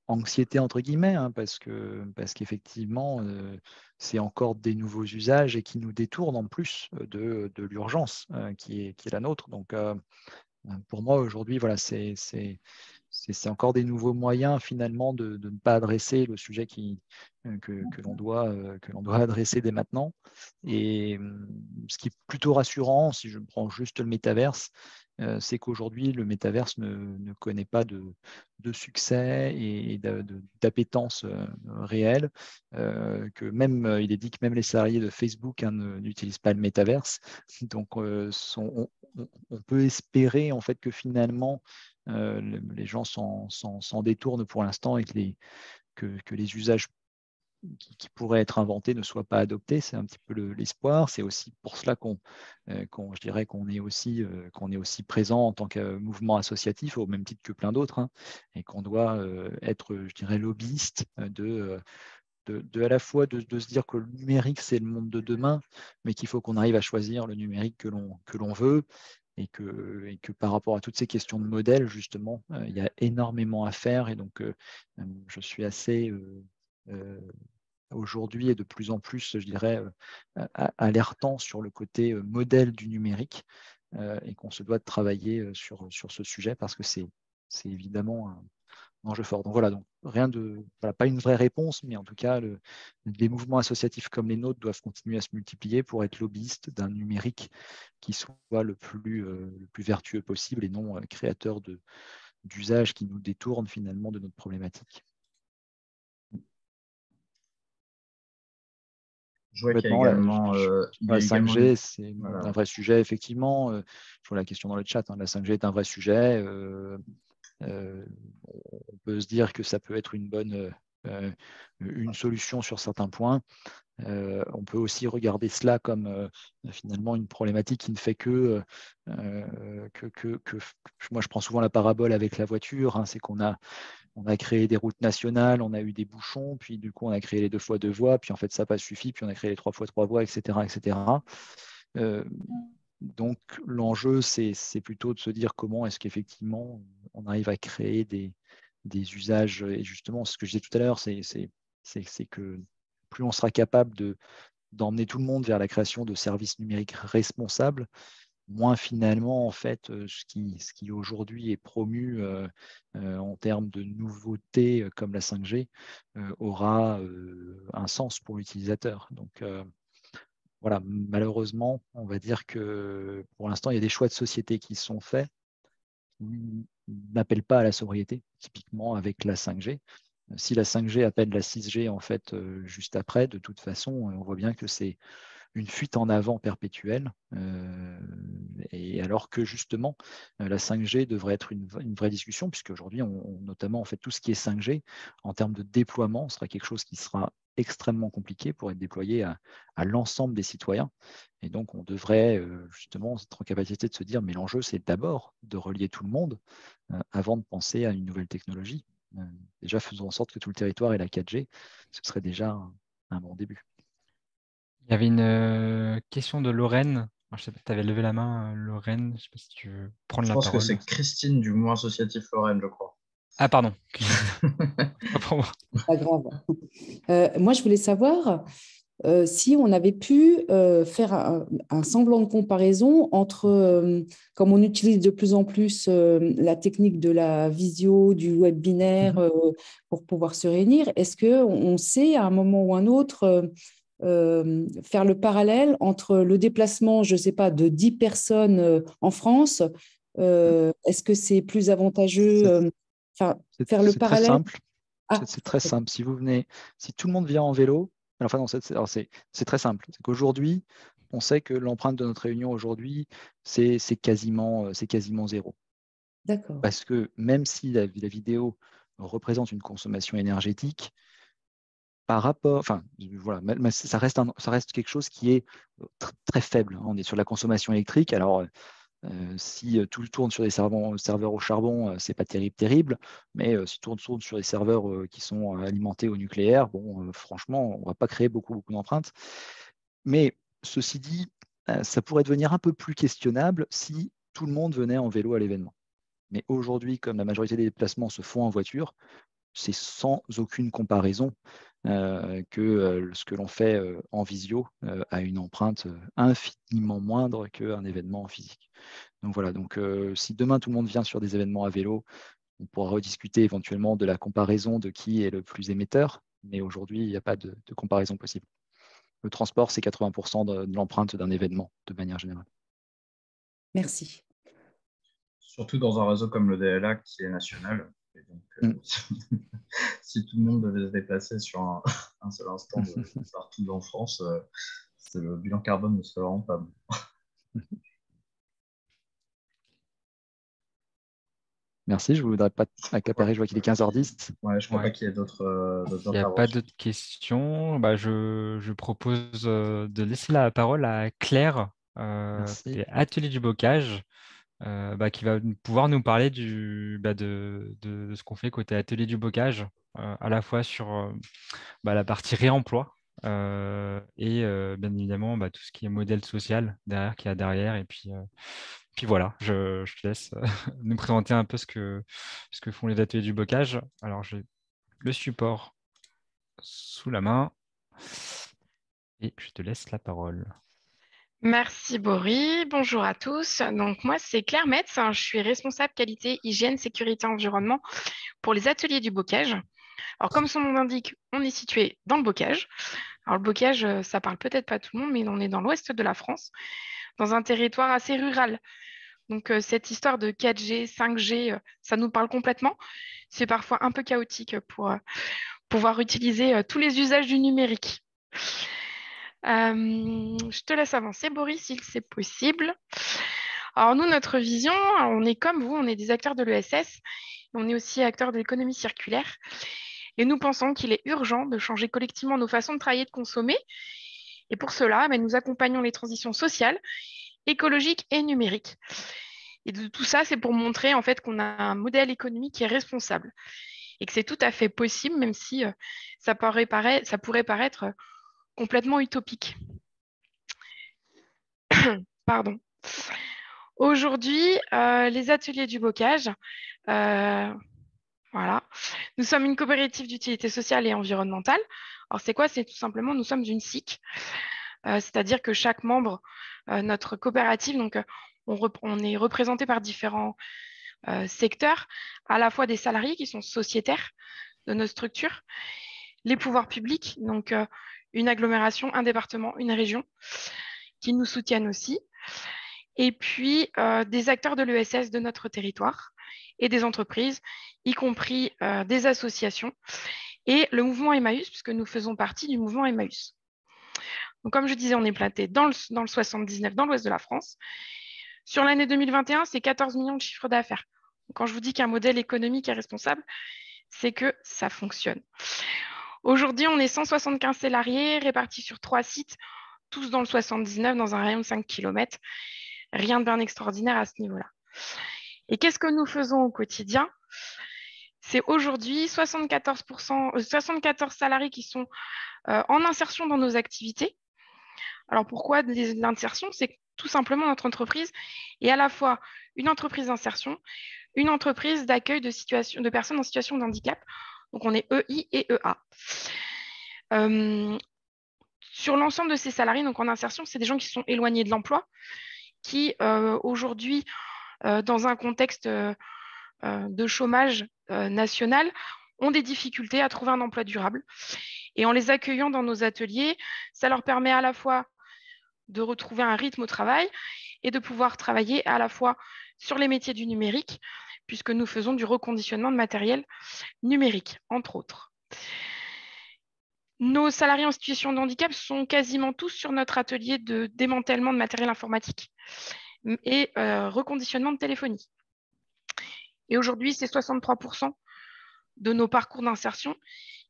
anxiété entre guillemets, hein, parce qu'effectivement, c'est encore des nouveaux usages et qui nous détournent en plus de l'urgence qui est la nôtre. Donc, pour moi, aujourd'hui, voilà, c'est encore des nouveaux moyens finalement de ne pas adresser le sujet que l'on doit adresser dès maintenant. Et ce qui est plutôt rassurant, si je prends juste le métaverse, c'est qu'aujourd'hui, le métaverse ne connaît pas de succès et d'appétence réelle. Que même, il est dit que même les salariés de Facebook n'utilisent pas le métaverse. Donc, on peut espérer en fait que finalement, les gens s'en détournent pour l'instant et que les usages qui pourraient être inventés ne soient pas adoptés. C'est un petit peu l'espoir. C'est aussi pour cela je dirais qu'on est aussi présent en tant que mouvement associatif, au même titre que plein d'autres, hein, et qu'on doit être, je dirais, lobbyiste à la fois de se dire que le numérique, c'est le monde de demain, mais qu'il faut qu'on arrive à choisir le numérique que l'on veut, et que par rapport à toutes ces questions de modèle, justement, il y a énormément à faire. Et donc, je suis assez aujourd'hui et de plus en plus, je dirais, alertant sur le côté modèle du numérique, et qu'on se doit de travailler sur ce sujet parce que c'est évidemment un enjeu fort. Donc voilà, donc voilà, pas une vraie réponse, mais en tout cas, les mouvements associatifs comme les nôtres doivent continuer à se multiplier pour être lobbyistes d'un numérique qui soit le plus vertueux possible et non créateur d'usages qui nous détournent finalement de notre problématique. Je vois qu'il y a Complètement. également, La 5G, c'est voilà. un vrai sujet, effectivement. Je vois la question dans le chat, hein. La 5G est un vrai sujet. On peut se dire que ça peut être une solution sur certains points. On peut aussi regarder cela comme finalement une problématique qui ne fait que moi je prends souvent la parabole avec la voiture, hein. C'est qu'on a créé des routes nationales, on a eu des bouchons, puis du coup on a créé les 2x2 voies, puis en fait ça n'a pas suffi, puis on a créé les 3x3 voies, etc. etc. Donc l'enjeu, c'est plutôt de se dire comment est-ce qu'effectivement on arrive à créer des usages. Et justement, ce que je disais tout à l'heure, c'est que plus on sera capable d'emmener tout le monde vers la création de services numériques responsables, moins finalement, en fait, ce qui aujourd'hui est promu en termes de nouveautés comme la 5G aura un sens pour l'utilisateur. Donc, voilà, malheureusement, on va dire que pour l'instant, il y a des choix de société qui sont faits qui n'appellent pas à la sobriété, typiquement avec la 5G. Si la 5G appelle la 6G en fait juste après, de toute façon, on voit bien que c'est une fuite en avant perpétuelle Et alors que justement, la 5G devrait être une vraie discussion, puisque aujourd'hui, notamment, en fait, tout ce qui est 5G, en termes de déploiement, sera quelque chose qui sera extrêmement compliqué pour être déployé à l'ensemble des citoyens. Et donc, on devrait justement être en capacité de se dire, mais l'enjeu, c'est d'abord de relier tout le monde avant de penser à une nouvelle technologie. Déjà, faisons en sorte que tout le territoire ait la 4G, ce serait déjà un bon début. Il y avait une question de Lorraine. Alors, je sais pas, tu avais levé la main, Lorraine. Je ne sais pas si tu veux prendre Je la pense que parole. c'est Christine du mouvement associatif Lorraine, je crois. Ah, pardon. Pas pour moi. Pas grave. Moi, je voulais savoir si on avait pu faire un semblant de comparaison entre, comme on utilise de plus en plus la technique de la visio, du webinaire pour pouvoir se réunir, est-ce qu'on sait à un moment ou un autre faire le parallèle entre le déplacement, je ne sais pas, de 10 personnes en France, est-ce que c'est plus avantageux faire le C'est très parallèle? simple. Ah, C'est très simple. Si tout le monde vient en vélo, enfin non, c'est très simple. C'est qu'aujourd'hui, on sait que l'empreinte de notre réunion aujourd'hui, c'est quasiment zéro. d'accord. Parce que même si la vidéo représente une consommation énergétique, par rapport, enfin voilà, ça reste quelque chose qui est très faible. On est sur la consommation électrique. Alors, si tout tourne sur des serveurs au charbon, c'est pas terrible, mais si tout tourne sur des serveurs qui sont alimentés au nucléaire, bon, franchement, on va pas créer beaucoup d'empreintes. Mais ceci dit, ça pourrait devenir un peu plus questionnable si tout le monde venait en vélo à l'événement. Mais aujourd'hui, comme la majorité des déplacements se font en voiture, c'est sans aucune comparaison que ce que l'on fait en visio a une empreinte infiniment moindre qu'un événement physique. Donc voilà, si demain tout le monde vient sur des événements à vélo, on pourra rediscuter éventuellement de la comparaison de qui est le plus émetteur, mais aujourd'hui, il n'y a pas de comparaison possible. Le transport, c'est 80% de l'empreinte d'un événement, de manière générale. Merci. Surtout dans un réseau comme le DLA qui est national. Et donc, si tout le monde devait se déplacer sur un seul instant partout en France, le bilan carbone ne serait vraiment pas bon. Merci, je ne voudrais pas accaparer, je vois qu'il est 15h10. Ouais, je ne crois pas Ouais. qu'il y ait d'autres Il n'y a pas interventions. d'autres questions. Je propose de laisser la parole à Claire, Merci. des Ateliers du Bocage, qui va pouvoir nous parler de ce qu'on fait côté Atelier du Bocage, à la fois sur la partie réemploi et bien évidemment tout ce qui est modèle social derrière, qu'il y a derrière. Et puis voilà, je te laisse nous présenter un peu ce que font les Ateliers du Bocage. Alors, j'ai le support sous la main et je te laisse la parole. Merci Boris, bonjour à tous. Donc moi c'est Claire Metz, je suis responsable qualité, hygiène, sécurité, environnement pour les ateliers du bocage. Alors comme son nom l'indique, on est situé dans le bocage. Alors le bocage, ça parle peut-être pas à tout le monde, mais on est dans l'ouest de la France, dans un territoire assez rural. Donc cette histoire de 4G, 5G, ça nous parle complètement. C'est parfois un peu chaotique pour pouvoir utiliser tous les usages du numérique. Je te laisse avancer, Boris, si c'est possible. Alors nous, notre vision, on est comme vous, on est des acteurs de l'ESS, on est aussi acteurs de l'économie circulaire. Et nous pensons qu'il est urgent de changer collectivement nos façons de travailler et de consommer. Et pour cela, nous accompagnons les transitions sociales, écologiques et numériques. Et de tout ça, c'est pour montrer en fait qu'on a un modèle économique qui est responsable et que c'est tout à fait possible, même si ça pourrait paraître complètement utopique. Pardon. Aujourd'hui, les ateliers du bocage, voilà. Nous sommes une coopérative d'utilité sociale et environnementale. Alors, c'est quoi? C'est tout simplement, nous sommes une SIC, c'est-à-dire que chaque membre, notre coopérative, donc, on est représenté par différents secteurs, à la fois des salariés qui sont sociétaires de notre structure, les pouvoirs publics, donc une agglomération, un département, une région, qui nous soutiennent aussi, et puis des acteurs de l'ESS de notre territoire et des entreprises, y compris des associations, et le mouvement Emmaüs, puisque nous faisons partie du mouvement Emmaüs. Donc, comme je disais, on est planté dans le 79, dans l'ouest de la France, Sur l'année 2021, c'est 14 millions de chiffre d'affaires. Quand je vous dis qu'un modèle économique est responsable, c'est que ça fonctionne. Aujourd'hui, on est 175 salariés répartis sur 3 sites, tous dans le 79, dans un rayon de 5 km. Rien de bien extraordinaire à ce niveau-là. Et qu'est-ce que nous faisons au quotidien? C'est aujourd'hui 74 salariés qui sont en insertion dans nos activités. Alors pourquoi l'insertion? C'est tout simplement notre entreprise est à la fois une entreprise d'insertion, une entreprise d'accueil de personnes en situation de handicap. Donc on est EI et EA. Sur l'ensemble de ces salariés, donc en insertion, c'est des gens qui sont éloignés de l'emploi, qui aujourd'hui, dans un contexte de chômage national, ont des difficultés à trouver un emploi durable. Et en les accueillant dans nos ateliers, ça leur permet à la fois de retrouver un rythme au travail et de pouvoir travailler à la fois sur les métiers du numérique, puisque nous faisons du reconditionnement de matériel numérique, entre autres. Nos salariés en situation de handicap sont quasiment tous sur notre atelier de démantèlement de matériel informatique et reconditionnement de téléphonie. Et aujourd'hui, c'est 63% de nos parcours d'insertion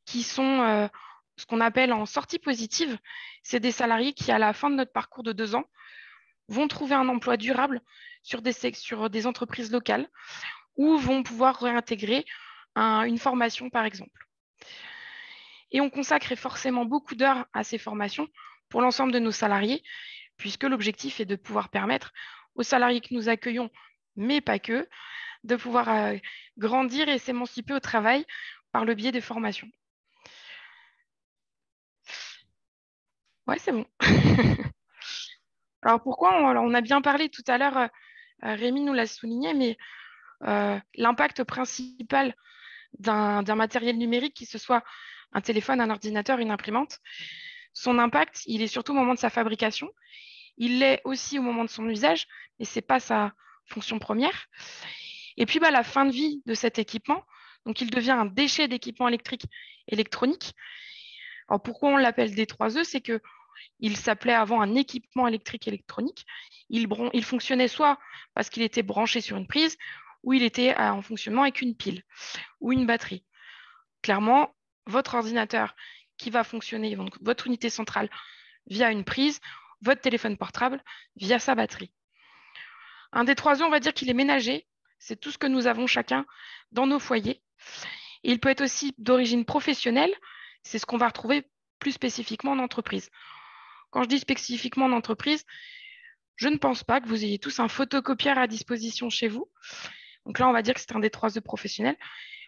qui sont ce qu'on appelle en sortie positive. C'est des salariés qui, à la fin de notre parcours de 2 ans, vont trouver un emploi durable sur des entreprises locales ou vont pouvoir réintégrer une formation, par exemple. Et on consacre forcément beaucoup d'heures à ces formations pour l'ensemble de nos salariés, puisque l'objectif est de pouvoir permettre aux salariés que nous accueillons, mais pas que, de pouvoir grandir et s'émanciper au travail par le biais des formations. Ouais, c'est bon. Alors pourquoi on a bien parlé tout à l'heure, Rémi nous l'a souligné, mais l'impact principal d'un matériel numérique, qui ce soit un téléphone, un ordinateur, une imprimante, son impact, il est surtout au moment de sa fabrication. Il l'est aussi au moment de son usage, mais ce n'est pas sa fonction première. Et puis, la fin de vie de cet équipement, donc il devient un déchet d'équipement électrique électronique. Alors, pourquoi on l'appelle D3E? C'est qu'il s'appelait avant un équipement électrique électronique. Il fonctionnait soit parce qu'il était branché sur une prise, ou il était en fonctionnement avec une pile ou une batterie. Clairement, votre ordinateur qui va fonctionner, donc votre unité centrale via une prise, votre téléphone portable via sa batterie. Un D3E, on va dire qu'il est ménager. C'est tout ce que nous avons chacun dans nos foyers. Et il peut être aussi d'origine professionnelle. C'est ce qu'on va retrouver plus spécifiquement en entreprise. Quand je dis spécifiquement en entreprise, je ne pense pas que vous ayez tous un photocopieur à disposition chez vous. Donc là, on va dire que c'est un D3E professionnel.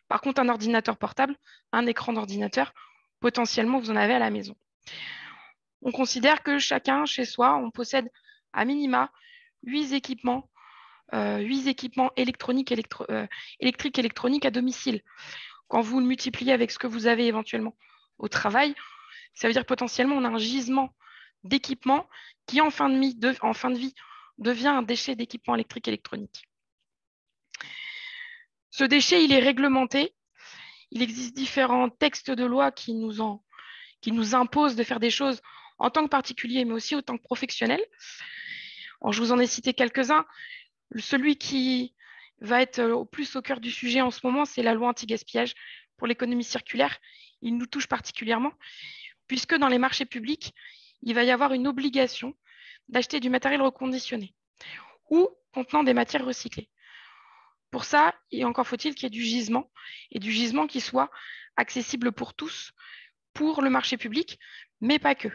Par contre, un ordinateur portable, un écran d'ordinateur, potentiellement, vous en avez à la maison. On considère que chacun, chez soi, on possède à minima 8 équipements électriques, électroniques à domicile. Quand vous le multipliez avec ce que vous avez éventuellement au travail, ça veut dire que potentiellement, on a un gisement d'équipements qui, en fin de vie, devient un déchet d'équipement électrique électronique. Ce déchet, il est réglementé. Il existe différents textes de loi qui nous imposent de faire des choses en tant que particulier, mais aussi en tant que professionnel. Alors, je vous en ai cité quelques-uns. Celui qui va être au plus au cœur du sujet en ce moment, c'est la loi anti-gaspillage pour l'économie circulaire. Il nous touche particulièrement, puisque dans les marchés publics, il va y avoir une obligation d'acheter du matériel reconditionné ou contenant des matières recyclées. Pour ça, encore faut-il qu'il y ait du gisement, et du gisement qui soit accessible pour tous, pour le marché public, mais pas que.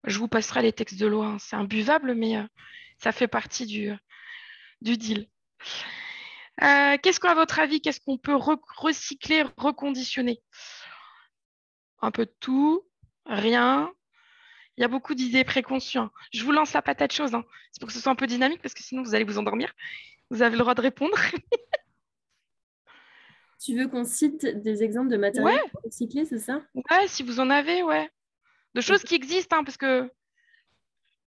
Je vous passerai les textes de loi, hein. C'est imbuvable, mais ça fait partie du deal. Qu'est-ce qu'à votre avis, qu'est-ce qu'on peut recycler, reconditionner? Un peu de tout, rien. Il y a beaucoup d'idées préconçues. Je vous lance la patate chaude. C'est pour que ce soit un peu dynamique, parce que sinon, vous allez vous endormir. Vous avez le droit de répondre. Tu veux qu'on cite des exemples de matériel recyclé, c'est ça? Ouais, si vous en avez, ouais. De choses qui existent, parce que...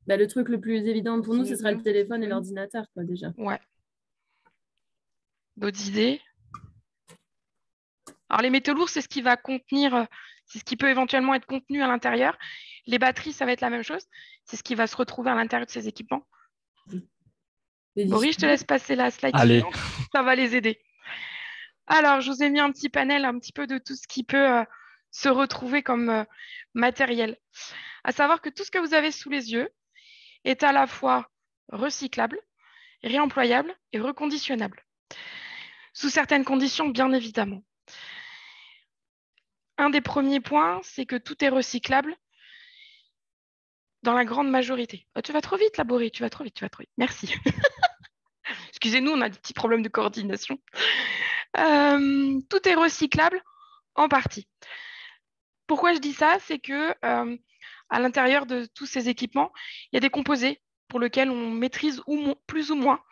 le truc le plus évident pour nous, ce sera le téléphone et l'ordinateur, quoi, déjà. Ouais. D'autres idées? Alors, les métaux lourds, c'est ce qui va contenir, c'est ce qui peut éventuellement être contenu à l'intérieur. Les batteries, ça va être la même chose. C'est ce qui va se retrouver à l'intérieur de ces équipements. Boris, je te laisse passer la slide suivante. Ça va les aider. Alors, je vous ai mis un petit panel un petit peu de tout ce qui peut se retrouver comme matériel. À savoir que tout ce que vous avez sous les yeux est à la fois recyclable, réemployable et reconditionnable. Sous certaines conditions, bien évidemment. Un des premiers points, c'est que tout est recyclable dans la grande majorité. Oh, tu vas trop vite, là, Boris, tu vas trop vite. Merci. Excusez-nous, on a des petits problèmes de coordination. Tout est recyclable en partie. Pourquoi je dis ça? C'est que à l'intérieur de tous ces équipements, il y a des composés pour lesquels on maîtrise plus ou moins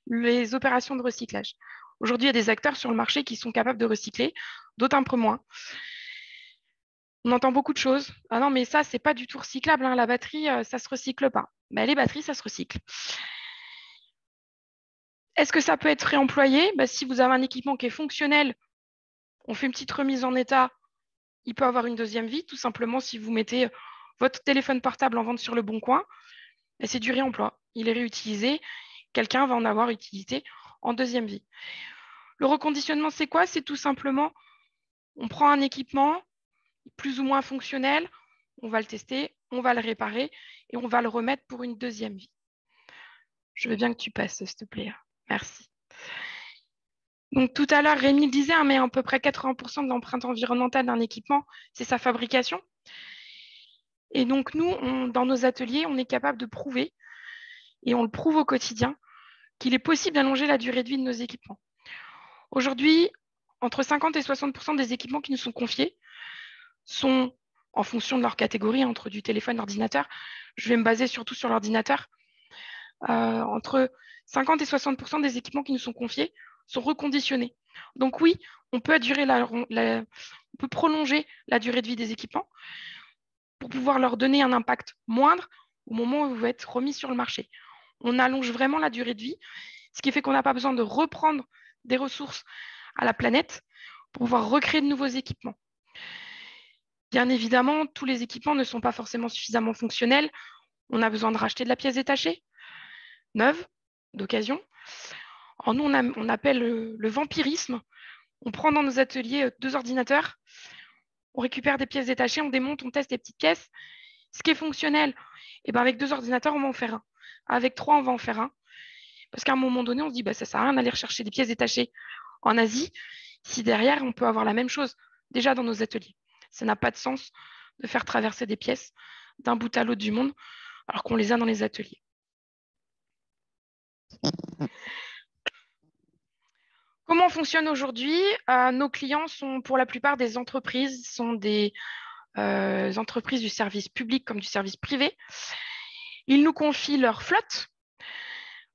les opérations de recyclage. Aujourd'hui, il y a des acteurs sur le marché qui sont capables de recycler, d'autres un peu moins. On entend beaucoup de choses. Ah non, mais ça, c'est pas du tout recyclable, hein. La batterie, ça se recycle pas. Ben, les batteries, ça se recycle. Est-ce que ça peut être réemployé? Ben, si vous avez un équipement qui est fonctionnel, on fait une petite remise en état, il peut avoir une deuxième vie. Tout simplement, si vous mettez votre téléphone portable en vente sur le bon coin, ben, c'est du réemploi. Il est réutilisé. Quelqu'un va en avoir utilité en deuxième vie. Le reconditionnement, c'est quoi? C'est tout simplement, on prend un équipement plus ou moins fonctionnel, on va le tester, on va le réparer et on va le remettre pour une deuxième vie. Je veux bien que tu passes, s'il te plaît. Merci. Donc tout à l'heure, Rémi le disait, mais à peu près 80% de l'empreinte environnementale d'un équipement, c'est sa fabrication. Et donc nous, dans nos ateliers, on est capable de prouver, et on le prouve au quotidien, qu'il est possible d'allonger la durée de vie de nos équipements. Aujourd'hui, entre 50 et 60% des équipements qui nous sont confiés sont, en fonction de leur catégorie, entre du téléphone, l'ordinateur, je vais me baser surtout sur l'ordinateur, entre 50 et 60% des équipements qui nous sont confiés sont reconditionnés. Donc oui, on peut prolonger la durée de vie des équipements pour pouvoir leur donner un impact moindre au moment où ils vont être remis sur le marché. On allonge vraiment la durée de vie, ce qui fait qu'on n'a pas besoin de reprendre des ressources à la planète pour pouvoir recréer de nouveaux équipements. Bien évidemment, tous les équipements ne sont pas forcément suffisamment fonctionnels. On a besoin de racheter de la pièce détachée, neuve, d'occasion. Alors nous, on appelle le vampirisme. On prend dans nos ateliers 2 ordinateurs, on récupère des pièces détachées, on démonte, on teste des petites pièces. Ce qui est fonctionnel, et ben avec 2 ordinateurs, on va en faire un. Avec 3, on va en faire un. Parce qu'à un moment donné, on se dit, ça ne sert à rien d'aller rechercher des pièces détachées en Asie, si derrière, on peut avoir la même chose déjà dans nos ateliers. Ça n'a pas de sens de faire traverser des pièces d'un bout à l'autre du monde, alors qu'on les a dans les ateliers. Comment on fonctionne aujourd'hui? Nos clients sont pour la plupart des entreprises, sont des entreprises du service public comme du service privé. Ils nous confient leur flotte,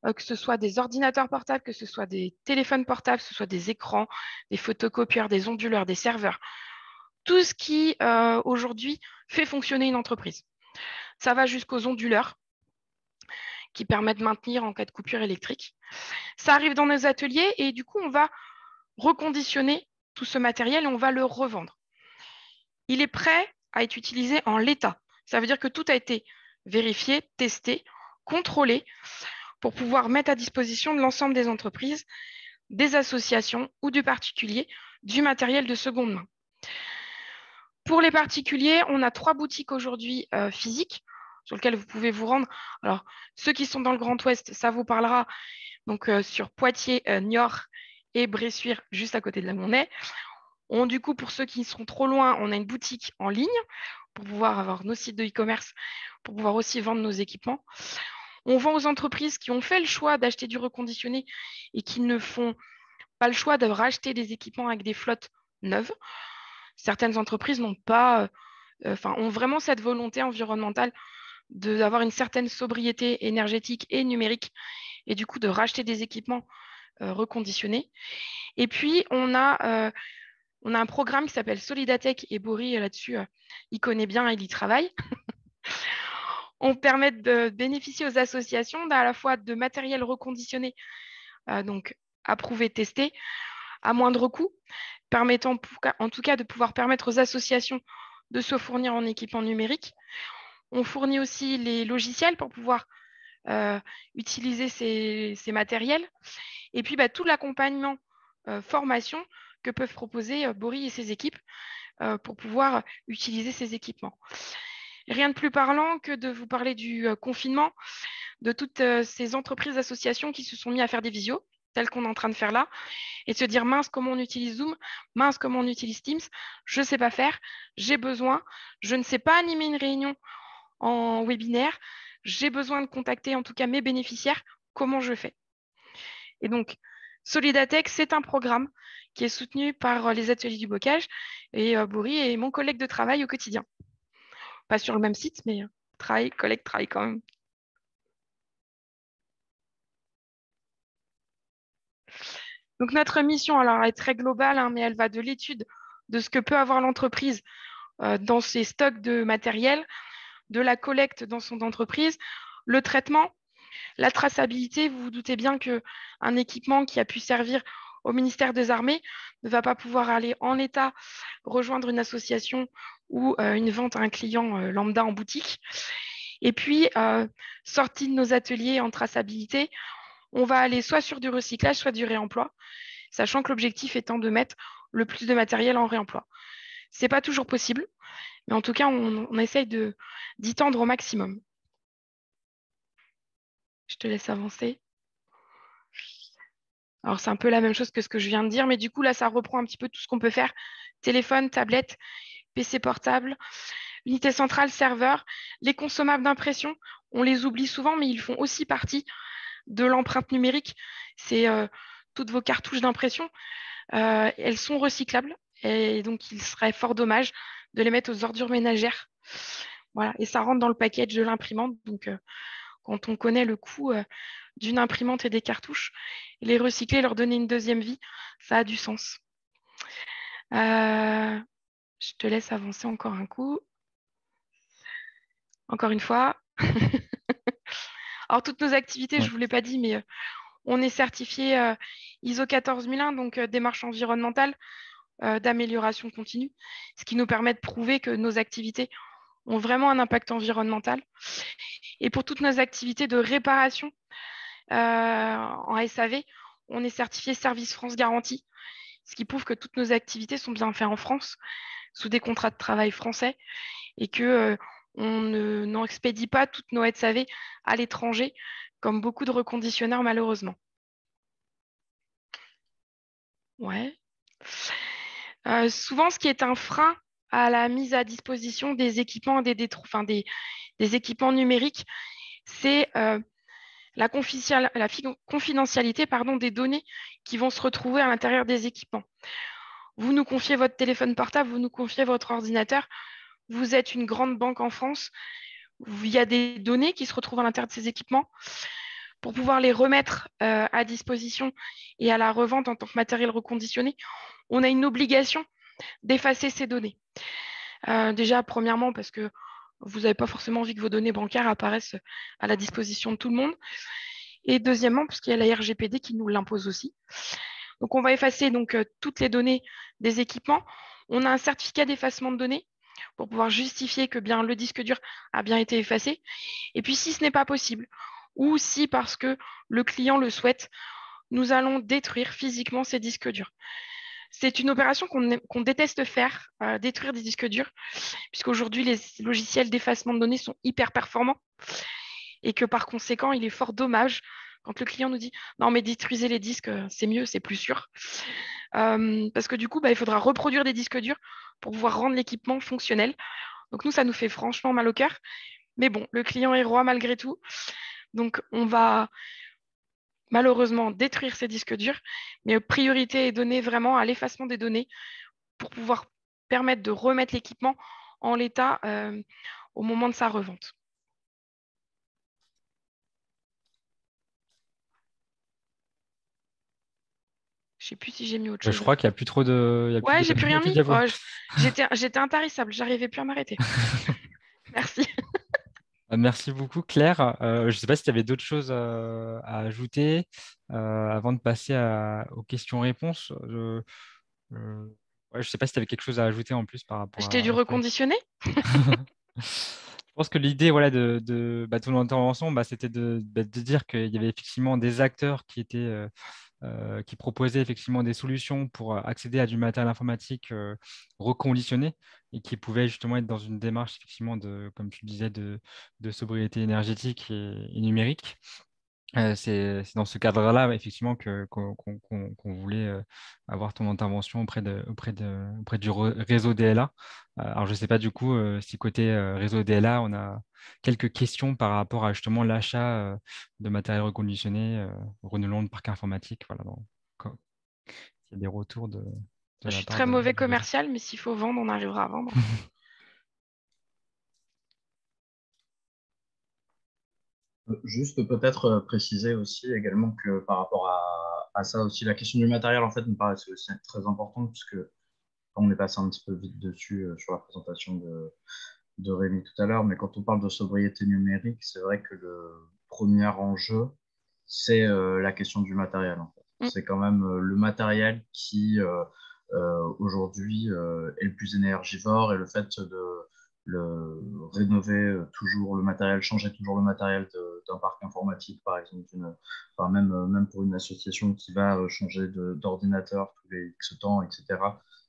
que ce soit des ordinateurs portables, que ce soit des téléphones portables, que ce soit des écrans, des photocopieurs, des onduleurs, des serveurs. Tout ce qui aujourd'hui fait fonctionner une entreprise. Ça va jusqu'aux onduleurs qui permettent de maintenir en cas de coupure électrique. Ça arrive dans nos ateliers et du coup, on va reconditionner tout ce matériel et on va le revendre. Il est prêt à être utilisé en l'état. Ça veut dire que tout a été vérifié, testé, contrôlé pour pouvoir mettre à disposition de l'ensemble des entreprises, des associations ou du particulier du matériel de seconde main. Pour les particuliers, on a 3 boutiques aujourd'hui physiques sur lesquelles vous pouvez vous rendre. Alors, ceux qui sont dans le Grand Ouest, ça vous parlera donc sur Poitiers, Niort et Bressuire, juste à côté de la Monnaie. Du coup, pour ceux qui seront trop loin, on a une boutique en ligne pour pouvoir avoir nos sites de e-commerce, pour pouvoir aussi vendre nos équipements. On vend aux entreprises qui ont fait le choix d'acheter du reconditionné et qui ne font pas le choix de racheter des équipements avec des flottes neuves. Certaines entreprises n'ont pas, ont vraiment cette volonté environnementale d'avoir une certaine sobriété énergétique et numérique et du coup de racheter des équipements reconditionnés. Et puis, on a un programme qui s'appelle Solidatech et Boris, là-dessus, il connaît bien, il y travaille. On permet de bénéficier aux associations à la fois de matériel reconditionné, donc approuvé, testé, à moindre coût, permettant en tout cas de pouvoir permettre aux associations de se fournir en équipement numérique. On fournit aussi les logiciels pour pouvoir utiliser ces matériels. Et puis, tout l'accompagnement formation que peuvent proposer Bory et ses équipes pour pouvoir utiliser ces équipements. Rien de plus parlant que de vous parler du confinement, de toutes ces entreprises, associations qui se sont mis à faire des visios, telles qu'on est en train de faire là, et de se dire mince, comment on utilise Zoom, mince, comment on utilise Teams, je ne sais pas faire, j'ai besoin, je ne sais pas animer une réunion en webinaire, j'ai besoin de contacter en tout cas mes bénéficiaires, comment je fais? Et donc, Solidatech, c'est un programme qui est soutenu par les ateliers du bocage et Bory est mon collègue de travail au quotidien. Pas sur le même site, mais collègue travaille quand même. Donc, notre mission, alors, elle est très globale, mais elle va de l'étude de ce que peut avoir l'entreprise dans ses stocks de matériel, de la collecte dans son entreprise, le traitement, la traçabilité. Vous vous doutez bien qu'un équipement qui a pu servir au ministère des Armées ne va pas pouvoir aller en l'état rejoindre une association ou une vente à un client lambda en boutique. Et puis, sortie de nos ateliers en traçabilité, on va aller soit sur du recyclage, soit du réemploi, sachant que l'objectif étant de mettre le plus de matériel en réemploi. Ce n'est pas toujours possible, mais en tout cas, on essaye d'y tendre au maximum. Je te laisse avancer. Alors, c'est un peu la même chose que ce que je viens de dire, mais du coup, là, ça reprend un petit peu tout ce qu'on peut faire. Téléphone, tablette, PC portable, unité centrale, serveur, les consommables d'impression. On les oublie souvent, mais ils font aussi partie de l'empreinte numérique. C'est toutes vos cartouches d'impression. Elles sont recyclables et donc il serait fort dommage de les mettre aux ordures ménagères. Voilà, et ça rentre dans le package de l'imprimante. Donc, quand on connaît le coût d'une imprimante et des cartouches, les recycler, leur donner une deuxième vie, ça a du sens. Je te laisse avancer encore un coup. Encore une fois. Alors, toutes nos activités, je ne vous l'ai pas dit, mais on est certifié ISO 14001, donc démarche environnementale d'amélioration continue, ce qui nous permet de prouver que nos activités ont vraiment un impact environnemental. Et pour toutes nos activités de réparation en SAV, on est certifié Service France Garantie, ce qui prouve que toutes nos activités sont bien faites en France, sous des contrats de travail français, et que on n'expédie pas toutes nos SAV à l'étranger, comme beaucoup de reconditionneurs malheureusement. Ouais. Souvent, ce qui est un frein à la mise à disposition des équipements, des équipements numériques, c'est la confidentialité des données qui vont se retrouver à l'intérieur des équipements. Vous nous confiez votre téléphone portable, vous nous confiez votre ordinateur, vous êtes une grande banque en France, il y a des données qui se retrouvent à l'intérieur de ces équipements. Pour pouvoir les remettre à disposition et à la revente en tant que matériel reconditionné, on a une obligation d'effacer ces données. Déjà, premièrement, parce que vous n'avez pas forcément envie que vos données bancaires apparaissent à la disposition de tout le monde. Et deuxièmement, parce qu'il y a la RGPD qui nous l'impose aussi. Donc, on va effacer toutes les données des équipements. On a un certificat d'effacement de données pour pouvoir justifier que bien le disque dur a bien été effacé. Et puis, si ce n'est pas possible, ou si parce que le client le souhaite, nous allons détruire physiquement ces disques durs. C'est une opération qu'on déteste faire, détruire des disques durs, puisqu'aujourd'hui, les logiciels d'effacement de données sont hyper performants et que par conséquent, il est fort dommage quand le client nous dit « Non, mais détruisez les disques, c'est mieux, c'est plus sûr. » Parce que du coup, il faudra reproduire des disques durs pour pouvoir rendre l'équipement fonctionnel. Donc nous, ça nous fait franchement mal au cœur. Mais bon, le client est roi malgré tout. Donc, on va malheureusement détruire ces disques durs, mais priorité est donnée vraiment à l'effacement des données pour pouvoir permettre de remettre l'équipement en l'état au moment de sa revente. Je ne sais plus si j'ai mis autre chose. Je crois qu'il n'y a plus trop de... Ouais, j'ai plus rien mis. Oh, j'étais intarissable, j'arrivais plus à m'arrêter. Merci. Merci beaucoup, Claire. Je ne sais pas si tu avais d'autres choses à ajouter avant de passer aux questions-réponses. je ne sais pas si tu avais quelque chose à ajouter en plus par rapport Acheter du à ça. reconditionné? Je pense que l'idée voilà, de ton intervention, c'était de dire qu'il y avait effectivement des acteurs qui proposaient effectivement des solutions pour accéder à du matériel informatique reconditionné et qui pouvaient justement être dans une démarche effectivement comme tu disais, de sobriété énergétique et numérique. C'est dans ce cadre-là, effectivement, qu'on voulait avoir ton intervention auprès du réseau DLA. Alors, je ne sais pas du coup si côté réseau DLA, on a quelques questions par rapport à justement l'achat de matériel reconditionné, renouvellement de parc informatique. Voilà, il y a des retours de Je la suis part très mauvais du réseau. commercial, mais s'il faut vendre, on arrivera à vendre. Juste peut-être préciser aussi également que par rapport à ça aussi, la question du matériel en fait me paraît aussi très importante puisque on est passé un petit peu vite dessus sur la présentation de Rémi tout à l'heure, mais quand on parle de sobriété numérique, c'est vrai que le premier enjeu, c'est la question du matériel. En fait. Mm. C'est quand même le matériel qui aujourd'hui est le plus énergivore et le fait de le rénover toujours le matériel, changer toujours le matériel d'un parc informatique, par exemple, enfin, même pour une association qui va changer d'ordinateur tous les X temps, etc.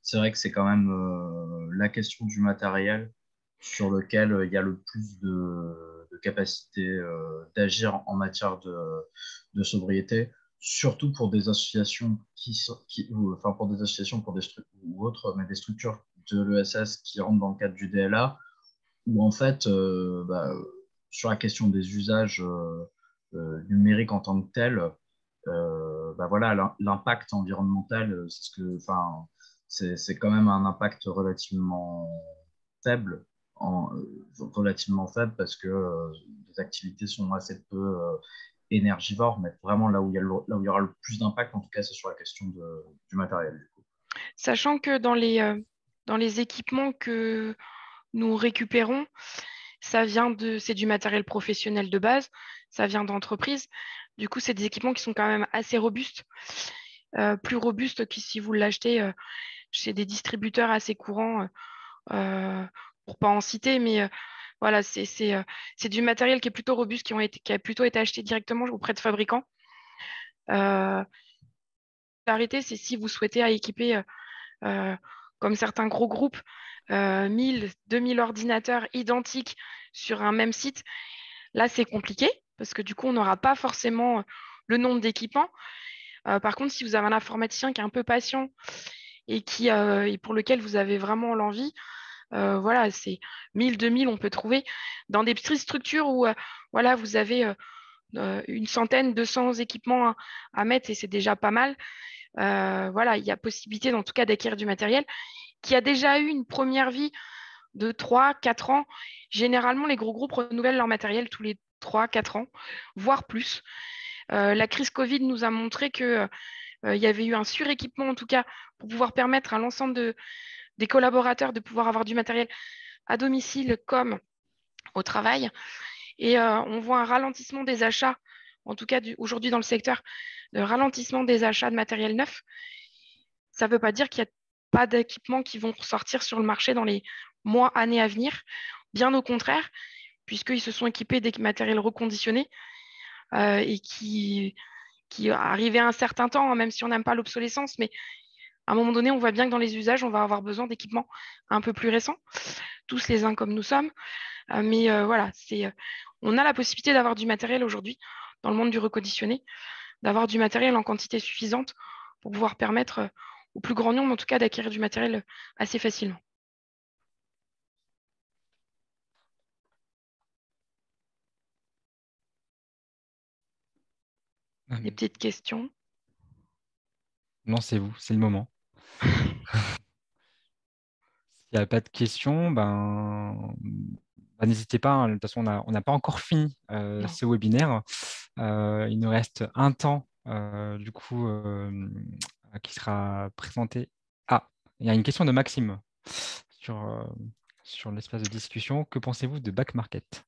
C'est vrai que c'est quand même la question du matériel sur lequel il y a le plus de capacité d'agir en matière de sobriété, surtout pour des associations enfin pour des associations pour des ou autres, mais des structures de l'ESS qui rentrent dans le cadre du DLA, où en fait, sur la question des usages numériques en tant que tels, voilà, l'impact environnemental, enfin, c'est quand même un impact faible, relativement faible parce que les activités sont assez peu énergivores, mais vraiment là où là où il y aura le plus d'impact, en tout cas, c'est sur la question du matériel. Du coup. Sachant que dans les équipements que nous récupérons, c'est du matériel professionnel de base, ça vient d'entreprises. Du coup, c'est des équipements qui sont quand même assez robustes, plus robustes que si vous l'achetez chez des distributeurs assez courants, pour pas en citer, mais voilà, c'est du matériel qui est plutôt robuste, qui a plutôt été acheté directement auprès de fabricants. L'arrêté, c'est si vous souhaitez équiper, comme certains gros groupes, 1000, 2000 ordinateurs identiques sur un même site. Là, c'est compliqué parce que du coup, on n'aura pas forcément le nombre d'équipements. Par contre, si vous avez un informaticien qui est un peu patient et pour lequel vous avez vraiment l'envie, voilà, c'est 1000, 2000, on peut trouver dans des petites structures où voilà, vous avez une centaine, 200 équipements à mettre et c'est déjà pas mal. Voilà, il y a possibilité en tout cas d'acquérir du matériel qui a déjà eu une première vie de 3, 4 ans. Généralement, les gros groupes renouvellent leur matériel tous les 3, 4 ans, voire plus. La crise Covid nous a montré qu'il y avait eu un suréquipement, en tout cas, pour pouvoir permettre à l'ensemble des collaborateurs de pouvoir avoir du matériel à domicile comme au travail. Et on voit un ralentissement des achats, en tout cas aujourd'hui dans le secteur, de ralentissement des achats de matériel neuf. Ça ne veut pas dire qu'il n'y a pas d'équipements qui vont sortir sur le marché dans les mois, années à venir. Bien au contraire, puisqu'ils se sont équipés des matériels reconditionnés et qui arrivaient à un certain temps, hein, même si on n'aime pas l'obsolescence, mais à un moment donné, on voit bien que dans les usages, on va avoir besoin d'équipements un peu plus récents, tous les uns comme nous sommes. Mais voilà, on a la possibilité d'avoir du matériel aujourd'hui dans le monde du reconditionné, d'avoir du matériel en quantité suffisante pour pouvoir permettre au plus grand nombre, en tout cas, d'acquérir du matériel assez facilement. Des petites questions? Non, c'est vous, c'est le moment. S'il n'y a pas de questions, n'hésitez pas. Hein, de toute façon, on n'a pas encore fini ce webinaire. Il nous reste un temps, du coup, qui sera présenté. Ah, il y a une question de Maxime sur l'espace de discussion. Que pensez-vous de Back Market?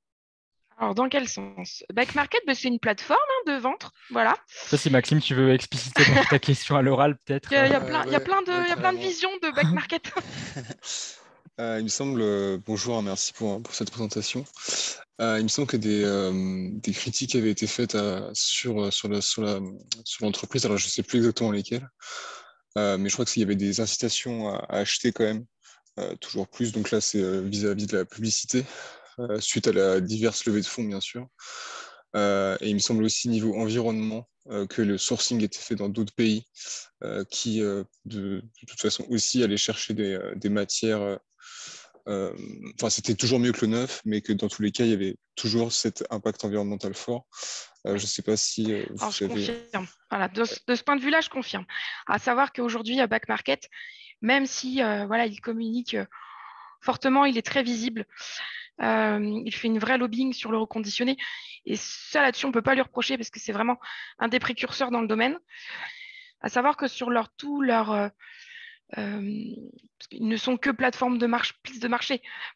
Alors, dans quel sens? Back Market, c'est une plateforme de vente. Voilà. Ça, si Maxime, tu veux expliciter ta question à l'oral, peut-être. Il y a plein, il y a Ouais, plein de, ouais, il y a plein de carrément. visions de Back Market. Il me semble, bonjour, merci pour cette présentation. Il me semble que des critiques avaient été faites sur l'entreprise. Alors, je ne sais plus exactement lesquelles, mais je crois qu'il y avait des incitations à acheter quand même, toujours plus. Donc là, c'est vis-à-vis de la publicité, suite à la diverse levée de fonds, bien sûr. Et il me semble aussi, niveau environnement, que le sourcing était fait dans d'autres pays qui, de toute façon, aussi allaient chercher des matières. Enfin, c'était toujours mieux que le neuf, mais que dans tous les cas, il y avait toujours cet impact environnemental fort. Je ne sais pas si Alors, je vous avez... confirme. Voilà, de ce point de vue-là, je confirme. À savoir qu'aujourd'hui, à Back Market, même si voilà, il communique fortement, il est très visible. Il fait une vraie lobbying sur le reconditionné. Et ça, là-dessus, on ne peut pas lui reprocher parce que c'est vraiment un des précurseurs dans le domaine. À savoir que sur ils ne sont que plateformes de marché,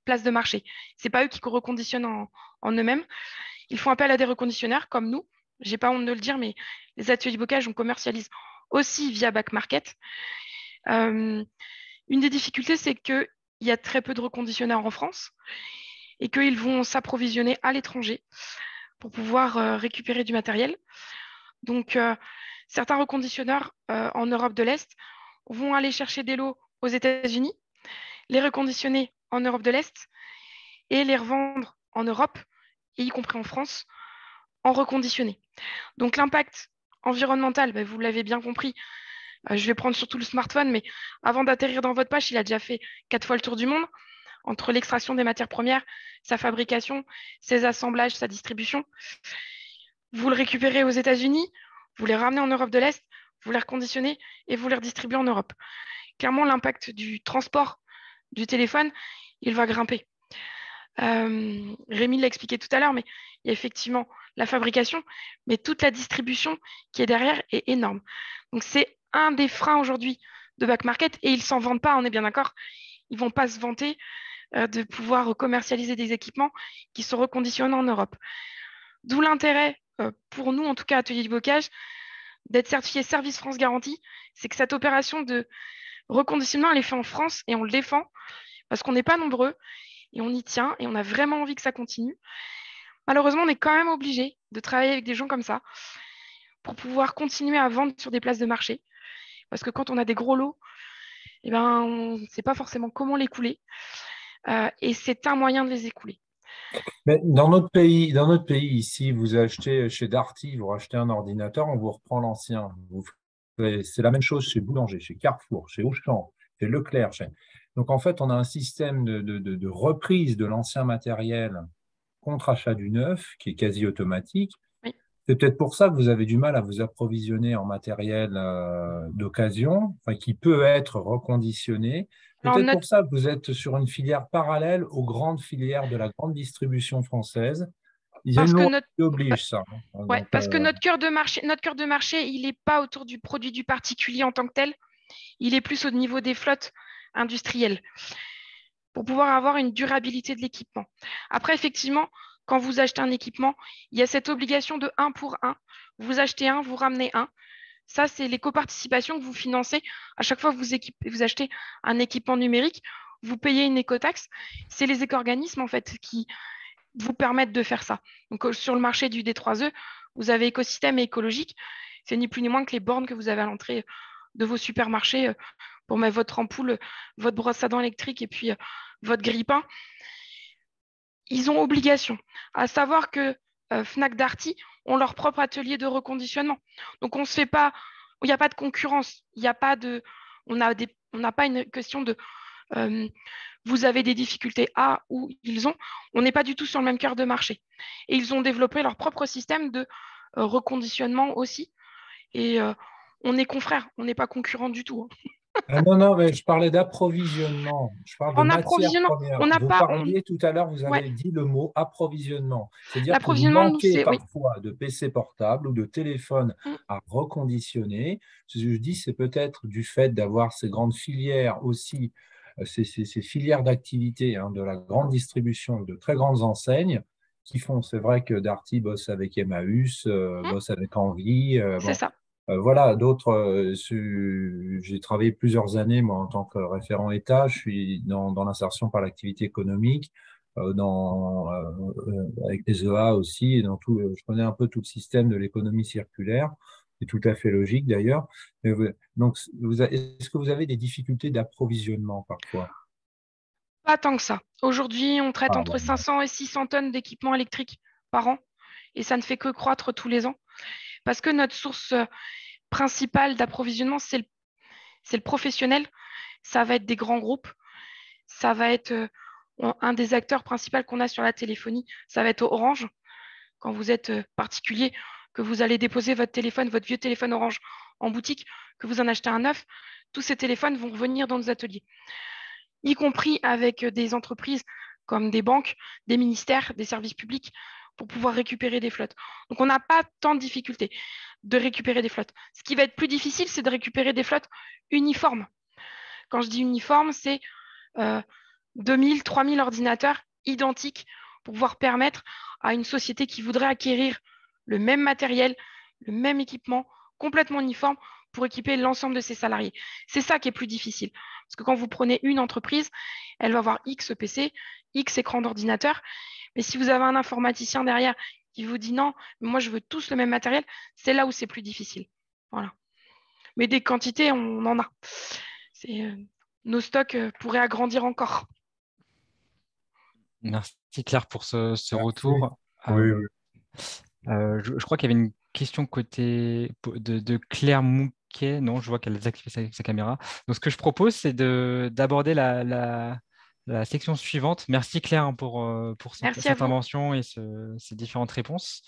place de marché. Ce n'est pas eux qui reconditionnent en eux-mêmes. Ils font appel à des reconditionneurs comme nous. Je n'ai pas honte de le dire, mais les ateliers bocage, on commercialise aussi via Back Market. Une des difficultés, c'est qu'il y a très peu de reconditionneurs en France et qu'ils vont s'approvisionner à l'étranger pour pouvoir récupérer du matériel. Donc, certains reconditionneurs en Europe de l'Est vont aller chercher des lots aux États-Unis, les reconditionner en Europe de l'Est et les revendre en Europe, y compris en France, en reconditionné. Donc, l'impact environnemental, vous l'avez bien compris, je vais prendre surtout le smartphone, mais avant d'atterrir dans votre poche, il a déjà fait 4 fois le tour du monde, entre l'extraction des matières premières, sa fabrication, ses assemblages, sa distribution. Vous le récupérez aux États-Unis, vous les ramenez en Europe de l'Est, vous les reconditionnez et vous les redistribuez en Europe. Clairement, l'impact du transport du téléphone, il va grimper. Rémi l'a expliqué tout à l'heure, mais il y a effectivement la fabrication, mais toute la distribution qui est derrière est énorme. Donc, c'est un des freins aujourd'hui de Back Market et ils ne s'en vendent pas, on est bien d'accord. Ils ne vont pas se vanter de pouvoir commercialiser des équipements qui sont reconditionnés en Europe. D'où l'intérêt, pour nous, en tout cas, Atelier du Bocage, d'être certifié Service France Garantie, c'est que cette opération de reconditionnement, elle est faite en France et on le défend parce qu'on n'est pas nombreux et on y tient et on a vraiment envie que ça continue. Malheureusement, on est quand même obligé de travailler avec des gens comme ça pour pouvoir continuer à vendre sur des places de marché. Parce que quand on a des gros lots, on ne sait pas forcément comment les couler. Et c'est un moyen de les écouler. Mais dans notre pays ici, vous achetez chez Darty, vous rachetez un ordinateur, on vous reprend l'ancien. C'est la même chose chez Boulanger, chez Carrefour, chez Auchan, chez Leclerc. Donc en fait, on a un système de reprise de l'ancien matériel contre achat du neuf qui est quasi automatique. Oui. C'est peut-être pour ça que vous avez du mal à vous approvisionner en matériel d'occasion, qui peut être reconditionné. C'est peut-être pour ça que vous êtes sur une filière parallèle aux grandes filières de la grande distribution française. Il y a une loi qui oblige ça. Ouais, donc, parce que notre cœur de marché, il n'est pas autour du produit du particulier en tant que tel. Il est plus au niveau des flottes industrielles pour pouvoir avoir une durabilité de l'équipement. Après, effectivement, quand vous achetez un équipement, il y a cette obligation de 1 pour 1. Vous achetez un, vous ramenez un. Ça, c'est les coparticipations que vous financez. À chaque fois que vous achetez un équipement numérique, vous payez une écotaxe. C'est les éco-organismes en fait, qui vous permettent de faire ça. Donc, sur le marché du D3E, vous avez écosystème et écologique. C'est ni plus ni moins que les bornes que vous avez à l'entrée de vos supermarchés pour mettre votre ampoule, votre brosse à dents électrique et puis votre grille-pain. Ils ont obligation. À savoir que Fnac Darty ont leur propre atelier de reconditionnement. Donc, on se fait pas, il n'y a pas de concurrence. Il n'y a pas de, on n'a pas une question de vous avez des difficultés à ou ils ont. On n'est pas du tout sur le même cœur de marché. Et ils ont développé leur propre système de reconditionnement aussi. Et on est confrères, on n'est pas concurrents du tout. non, mais je parlais d'approvisionnement. Je parle de En matières approvisionnement, premières. on n'a Vous pas. parliez tout à l'heure, vous avez Ouais. dit le mot approvisionnement. C'est-à-dire que vous L'approvisionnement, nous, manquez c'est parfois de PC portables ou de téléphones Mm. à reconditionner. Ce que je dis, c'est peut-être du fait d'avoir ces grandes filières aussi, ces filières d'activité de la grande distribution, de très grandes enseignes, qui font. C'est vrai que Darty bosse avec Emmaüs, bosse avec Envie. C'est ça. Voilà, d'autres. J'ai travaillé plusieurs années, moi, en tant que référent État. Je suis dans l'insertion par l'activité économique, avec les EA aussi, et je connais un peu tout le système de l'économie circulaire. C'est tout à fait logique d'ailleurs. Donc, est-ce que vous avez des difficultés d'approvisionnement parfois? Pas tant que ça. Aujourd'hui, on traite Ah, entre 500 et 600 tonnes d'équipements électriques par an et ça ne fait que croître tous les ans parce que notre source principale d'approvisionnement, c'est le professionnel. Ça va être des grands groupes. Ça va être un des acteurs principaux qu'on a sur la téléphonie. Ça va être Orange. Quand vous êtes particulier, que vous allez déposer votre téléphone, votre vieux téléphone Orange en boutique, que vous en achetez un neuf, tous ces téléphones vont revenir dans nos ateliers, y compris avec des entreprises comme des banques, des ministères, des services publics, pour pouvoir récupérer des flottes. Donc, on n'a pas tant de difficultés de récupérer des flottes. Ce qui va être plus difficile, c'est de récupérer des flottes uniformes. Quand je dis uniforme, c'est 2000, 3000 ordinateurs identiques pour pouvoir permettre à une société qui voudrait acquérir le même matériel, le même équipement, complètement uniforme, pour équiper l'ensemble de ses salariés. C'est ça qui est plus difficile. Parce que quand vous prenez une entreprise, elle va avoir X PC, X écran d'ordinateur. Mais si vous avez un informaticien derrière qui vous dit non, moi je veux tous le même matériel, c'est là où c'est plus difficile. Voilà. Mais des quantités, on en a. Nos stocks pourraient agrandir encore. Merci Claire pour ce retour. Oui, oui. Je crois qu'il y avait une question côté de Claire Mouquet. Non, je vois qu'elle a désactivé sa caméra. Donc, ce que je propose, c'est d'aborder la section suivante. Merci Claire pour cette Merci à vous. intervention et ces différentes réponses.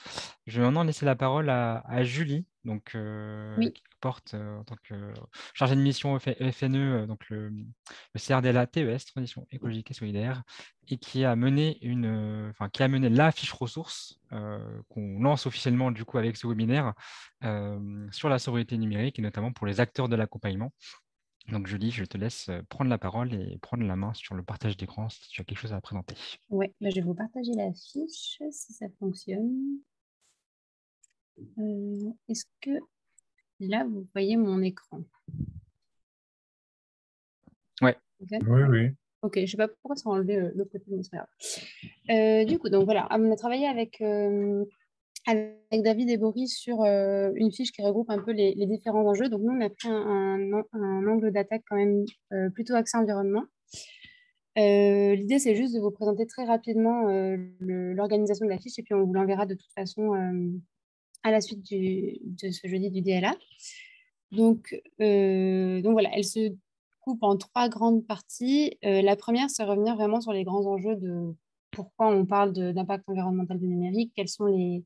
Je vais maintenant laisser la parole à Julie, donc, Oui. qui porte en tant que chargée de mission FNE, donc le CRDLA TES, Transition écologique et solidaire, et qui a mené la fiche ressources qu'on lance officiellement du coup avec ce webinaire sur la sobriété numérique et notamment pour les acteurs de l'accompagnement. Donc Julie, je te laisse prendre la parole et prendre la main sur le partage d'écran si tu as quelque chose à présenter. Oui, je vais vous partager la fiche si ça fonctionne. Est-ce que là, vous voyez mon écran? Ouais. Okay. Oui, oui. Ok, je ne sais pas pourquoi ça a enlevé l'autre côté, mais c'est pas grave. Du coup, donc voilà, on a travaillé avec David et Boris sur une fiche qui regroupe un peu les différents enjeux. Donc nous, on a pris un angle d'attaque quand même plutôt axé environnement. L'idée, c'est juste de vous présenter très rapidement l'organisation de la fiche et puis on vous l'enverra de toute façon à la suite de ce jeudi du DLA. Donc voilà, elle se coupe en 3 grandes parties. La première, c'est revenir vraiment sur les grands enjeux de pourquoi on parle d'impact environnemental du numérique, quels sont les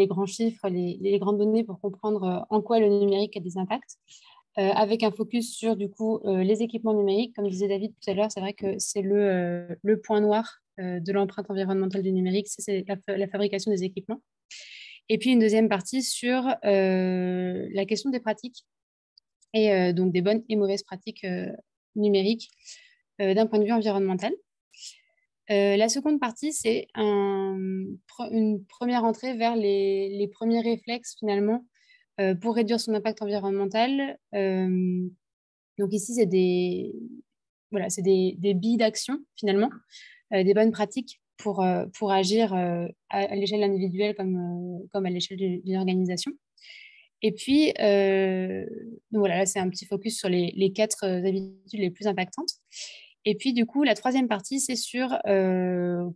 grands chiffres, les grandes données pour comprendre en quoi le numérique a des impacts, avec un focus sur du coup les équipements numériques. Comme disait David tout à l'heure, c'est vrai que c'est le point noir de l'empreinte environnementale du numérique, c'est la fabrication des équipements. Et puis une deuxième partie sur la question des pratiques et donc des bonnes et mauvaises pratiques numériques d'un point de vue environnemental. La seconde partie, c'est une première entrée vers les premiers réflexes finalement pour réduire son impact environnemental. Donc ici, c'est des billes d'action finalement, des bonnes pratiques pour agir à l'échelle individuelle comme à l'échelle d'une organisation. Et puis, donc voilà, là, c'est un petit focus sur les 4 habitudes les plus impactantes. Et puis, du coup, la troisième partie, c'est sur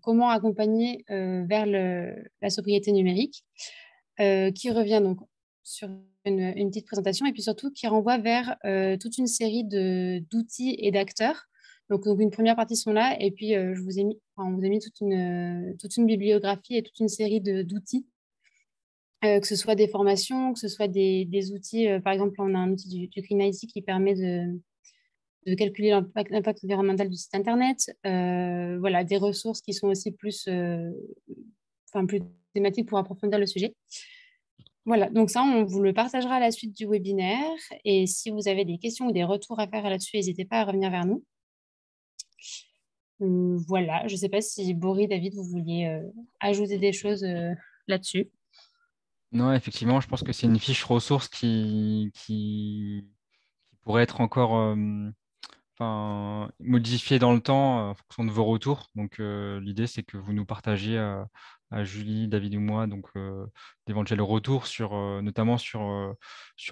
comment accompagner vers la sobriété numérique, qui revient donc sur une petite présentation et puis surtout qui renvoie vers toute une série d'outils et d'acteurs. Donc, une première partie sont là et puis on vous a mis toute une bibliographie et toute une série d'outils, que ce soit des formations, que ce soit des outils. Par exemple, on a un outil du Green IT qui permet de calculer l'impact environnemental du site internet, voilà, des ressources qui sont aussi plus thématiques pour approfondir le sujet. Voilà, donc ça, on vous le partagera à la suite du webinaire. Et si vous avez des questions ou des retours à faire là-dessus, n'hésitez pas à revenir vers nous. Voilà, je ne sais pas si Boris, David, vous vouliez ajouter des choses là-dessus. Non, effectivement, je pense que c'est une fiche ressource qui pourrait être encore modifiée dans le temps en fonction de vos retours. Donc, l'idée, c'est que vous nous partagiez à Julie, David ou moi donc, d'éventuels retours notamment sur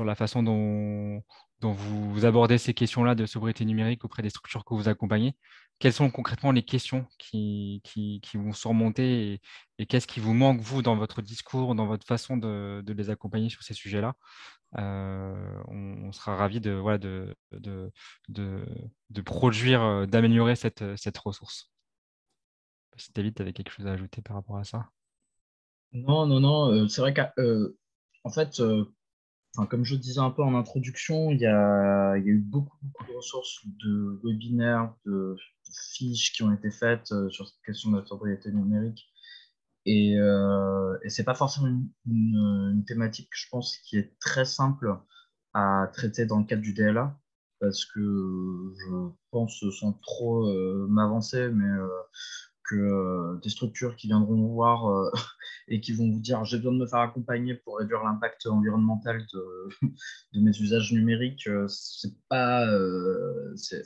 la façon dont vous abordez ces questions-là de sobriété numérique auprès des structures que vous accompagnez. Quelles sont concrètement les questions qui vont surmonter et qu'est-ce qui vous manque, vous, dans votre discours, dans votre façon de les accompagner sur ces sujets-là? On sera ravis de produire, d'améliorer cette ressource. Si David, tu avais quelque chose à ajouter par rapport à ça? Non, non, non. C'est vrai qu'en fait, comme je disais un peu en introduction, il y a eu beaucoup, beaucoup de ressources de webinaires, de fiches qui ont été faites sur cette question de la sobriété numérique. Et c'est pas forcément une thématique, je pense, qui est très simple à traiter dans le cadre du DLA, parce que je pense, sans trop m'avancer, mais que des structures qui viendront vous voir et qui vont vous dire j'ai besoin de me faire accompagner pour réduire l'impact environnemental de mes usages numériques, c'est pas, c'est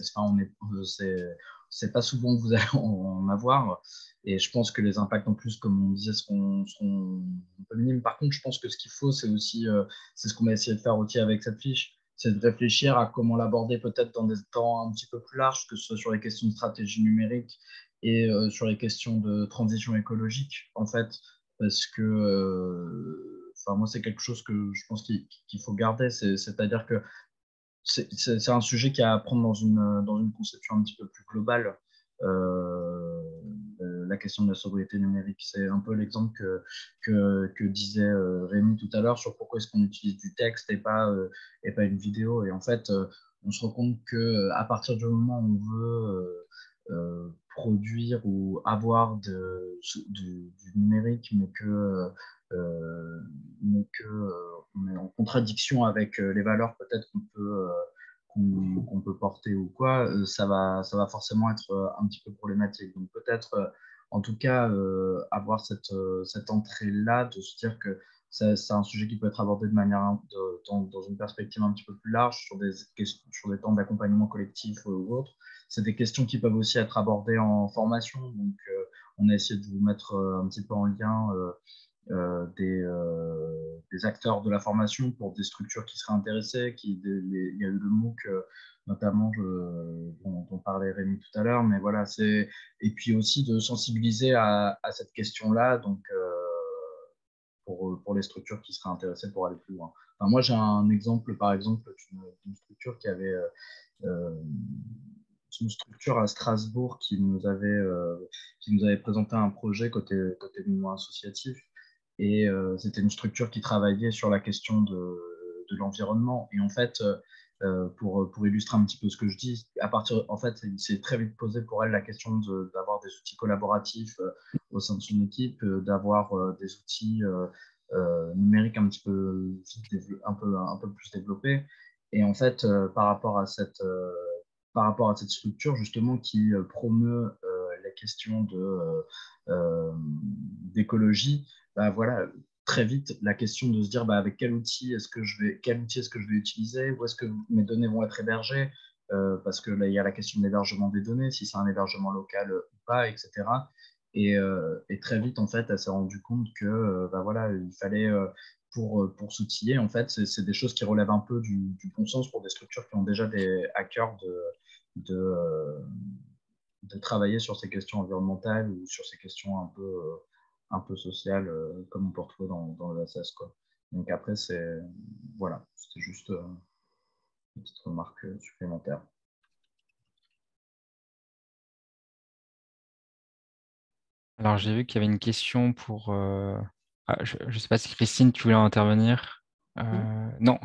pas souvent que vous allez en avoir. Et je pense que les impacts en plus, comme on disait, seront un peu minimes. Par contre, je pense que ce qu'il faut, c'est aussi, c'est ce qu'on va essayer de faire aussi avec cette fiche, c'est de réfléchir à comment l'aborder peut-être dans des temps un petit peu plus larges, que ce soit sur les questions de stratégie numérique et sur les questions de transition écologique, en fait, parce que moi, c'est quelque chose que je pense qu'il faut garder, c'est-à-dire que c'est un sujet qui a à prendre dans une conception un petit peu plus globale. Euh, la question de la sobriété numérique, c'est un peu l'exemple que disait Rémi tout à l'heure sur pourquoi est-ce qu'on utilise du texte et pas une vidéo. Et en fait, on se rend compte qu'à partir du moment où on veut produire ou avoir du numérique, mais que on est en contradiction avec les valeurs peut-être qu'on peut porter ou quoi, ça va forcément être un petit peu problématique. Donc peut-être, en tout cas, avoir cette entrée-là, de se dire que c'est un sujet qui peut être abordé de manière dans une perspective un petit peu plus large sur des temps d'accompagnement collectif ou autre. C'est des questions qui peuvent aussi être abordées en formation. Donc, on a essayé de vous mettre un petit peu en lien des acteurs de la formation pour des structures qui seraient intéressées. Il y a eu le MOOC, notamment, dont parlait Rémi tout à l'heure. Mais voilà, et puis aussi de sensibiliser à cette question-là. Donc, pour les structures qui seraient intéressées pour aller plus loin. Enfin, moi, j'ai un exemple, par exemple, d'une structure une structure à Strasbourg qui nous avait présenté un projet côté mouvement associatif. Et c'était une structure qui travaillait sur la question de l'environnement. Et en fait, pour illustrer un petit peu ce que je dis, en fait, il s'est très vite posé pour elle la question d'avoir des outils collaboratifs au sein de son équipe, d'avoir des outils numériques un petit peu, un peu plus développés. Et en fait, par rapport à cette structure, justement, qui promeut la question d'écologie, bah, voilà, très vite la question de se dire avec quel outil est-ce que je vais utiliser, où est-ce que mes données vont être hébergées, parce que là il y a la question de l'hébergement des données, si c'est un hébergement local ou pas, etc. Et très vite en fait elle s'est rendue compte que voilà, il fallait pour s'outiller, en fait c'est des choses qui relèvent un peu du bon sens pour des structures qui ont déjà des hackers de, euh, de travailler sur ces questions environnementales ou sur ces questions un peu sociales, comme on peut retrouver dans le SS, quoi. Donc après, voilà, c'était juste une petite remarque supplémentaire. Alors, j'ai vu qu'il y avait une question pour... je ne sais pas si Christine, tu voulais intervenir. Non.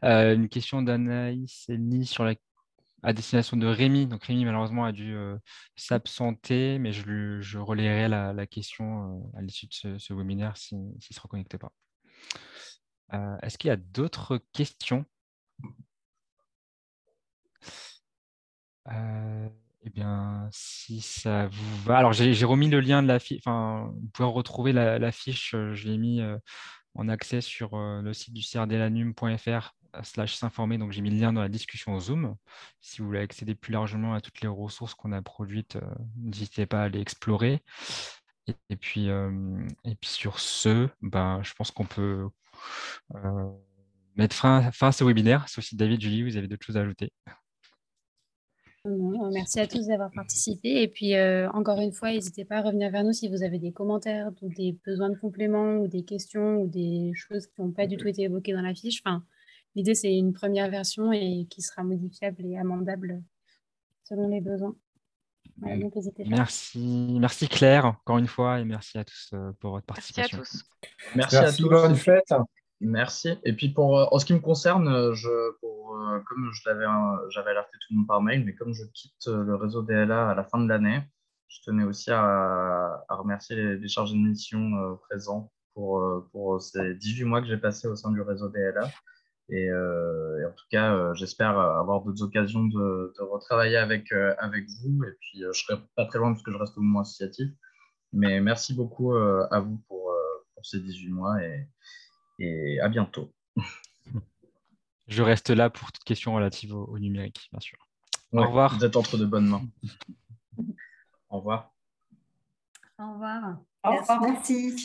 Une question d'Anaïs Elny à destination de Rémi. Donc, Rémi, malheureusement, a dû s'absenter, mais je relayerai la question à l'issue de ce webinaire s'il ne se reconnectait pas. Est-ce qu'il y a d'autres questions? Eh bien, si ça vous va. Alors, j'ai remis le lien de la fiche. Enfin, vous pouvez retrouver la fiche. Je l'ai mis en accès sur le site du crdelanum.fr/s'informer. Donc, j'ai mis le lien dans la discussion Zoom. Si vous voulez accéder plus largement à toutes les ressources qu'on a produites, n'hésitez pas à les explorer. Et puis sur ce, ben, je pense qu'on peut mettre fin à ce webinaire. Sauf si David, Julie, vous avez d'autres choses à ajouter. Non, merci à tous d'avoir participé. Et puis, encore une fois, n'hésitez pas à revenir vers nous si vous avez des commentaires ou des besoins de compléments ou des questions ou des choses qui n'ont pas du tout été évoquées dans la fiche. Enfin, l'idée, c'est une première version et qui sera modifiable et amendable selon les besoins. Voilà, donc n'hésitez pas. Merci Claire, encore une fois, et merci à tous pour votre Merci à participation. tous. Merci à tous. Bonne fête. Merci. Et puis en ce qui me concerne, comme j'avais alerté tout le monde par mail, mais comme je quitte le réseau DLA à la fin de l'année, je tenais aussi à remercier les chargés de mission présents pour ces 18 mois que j'ai passés au sein du réseau DLA. Et en tout cas, j'espère avoir d'autres occasions de retravailler avec vous. Et puis, je ne serai pas très loin parce que je reste au mouvement associatif. Mais merci beaucoup à vous pour ces 18 mois et à bientôt. Je reste là pour toute question relative au numérique, bien sûr. Ouais, au revoir. Vous êtes entre de bonnes mains. Au revoir. Au revoir. Au revoir. Merci.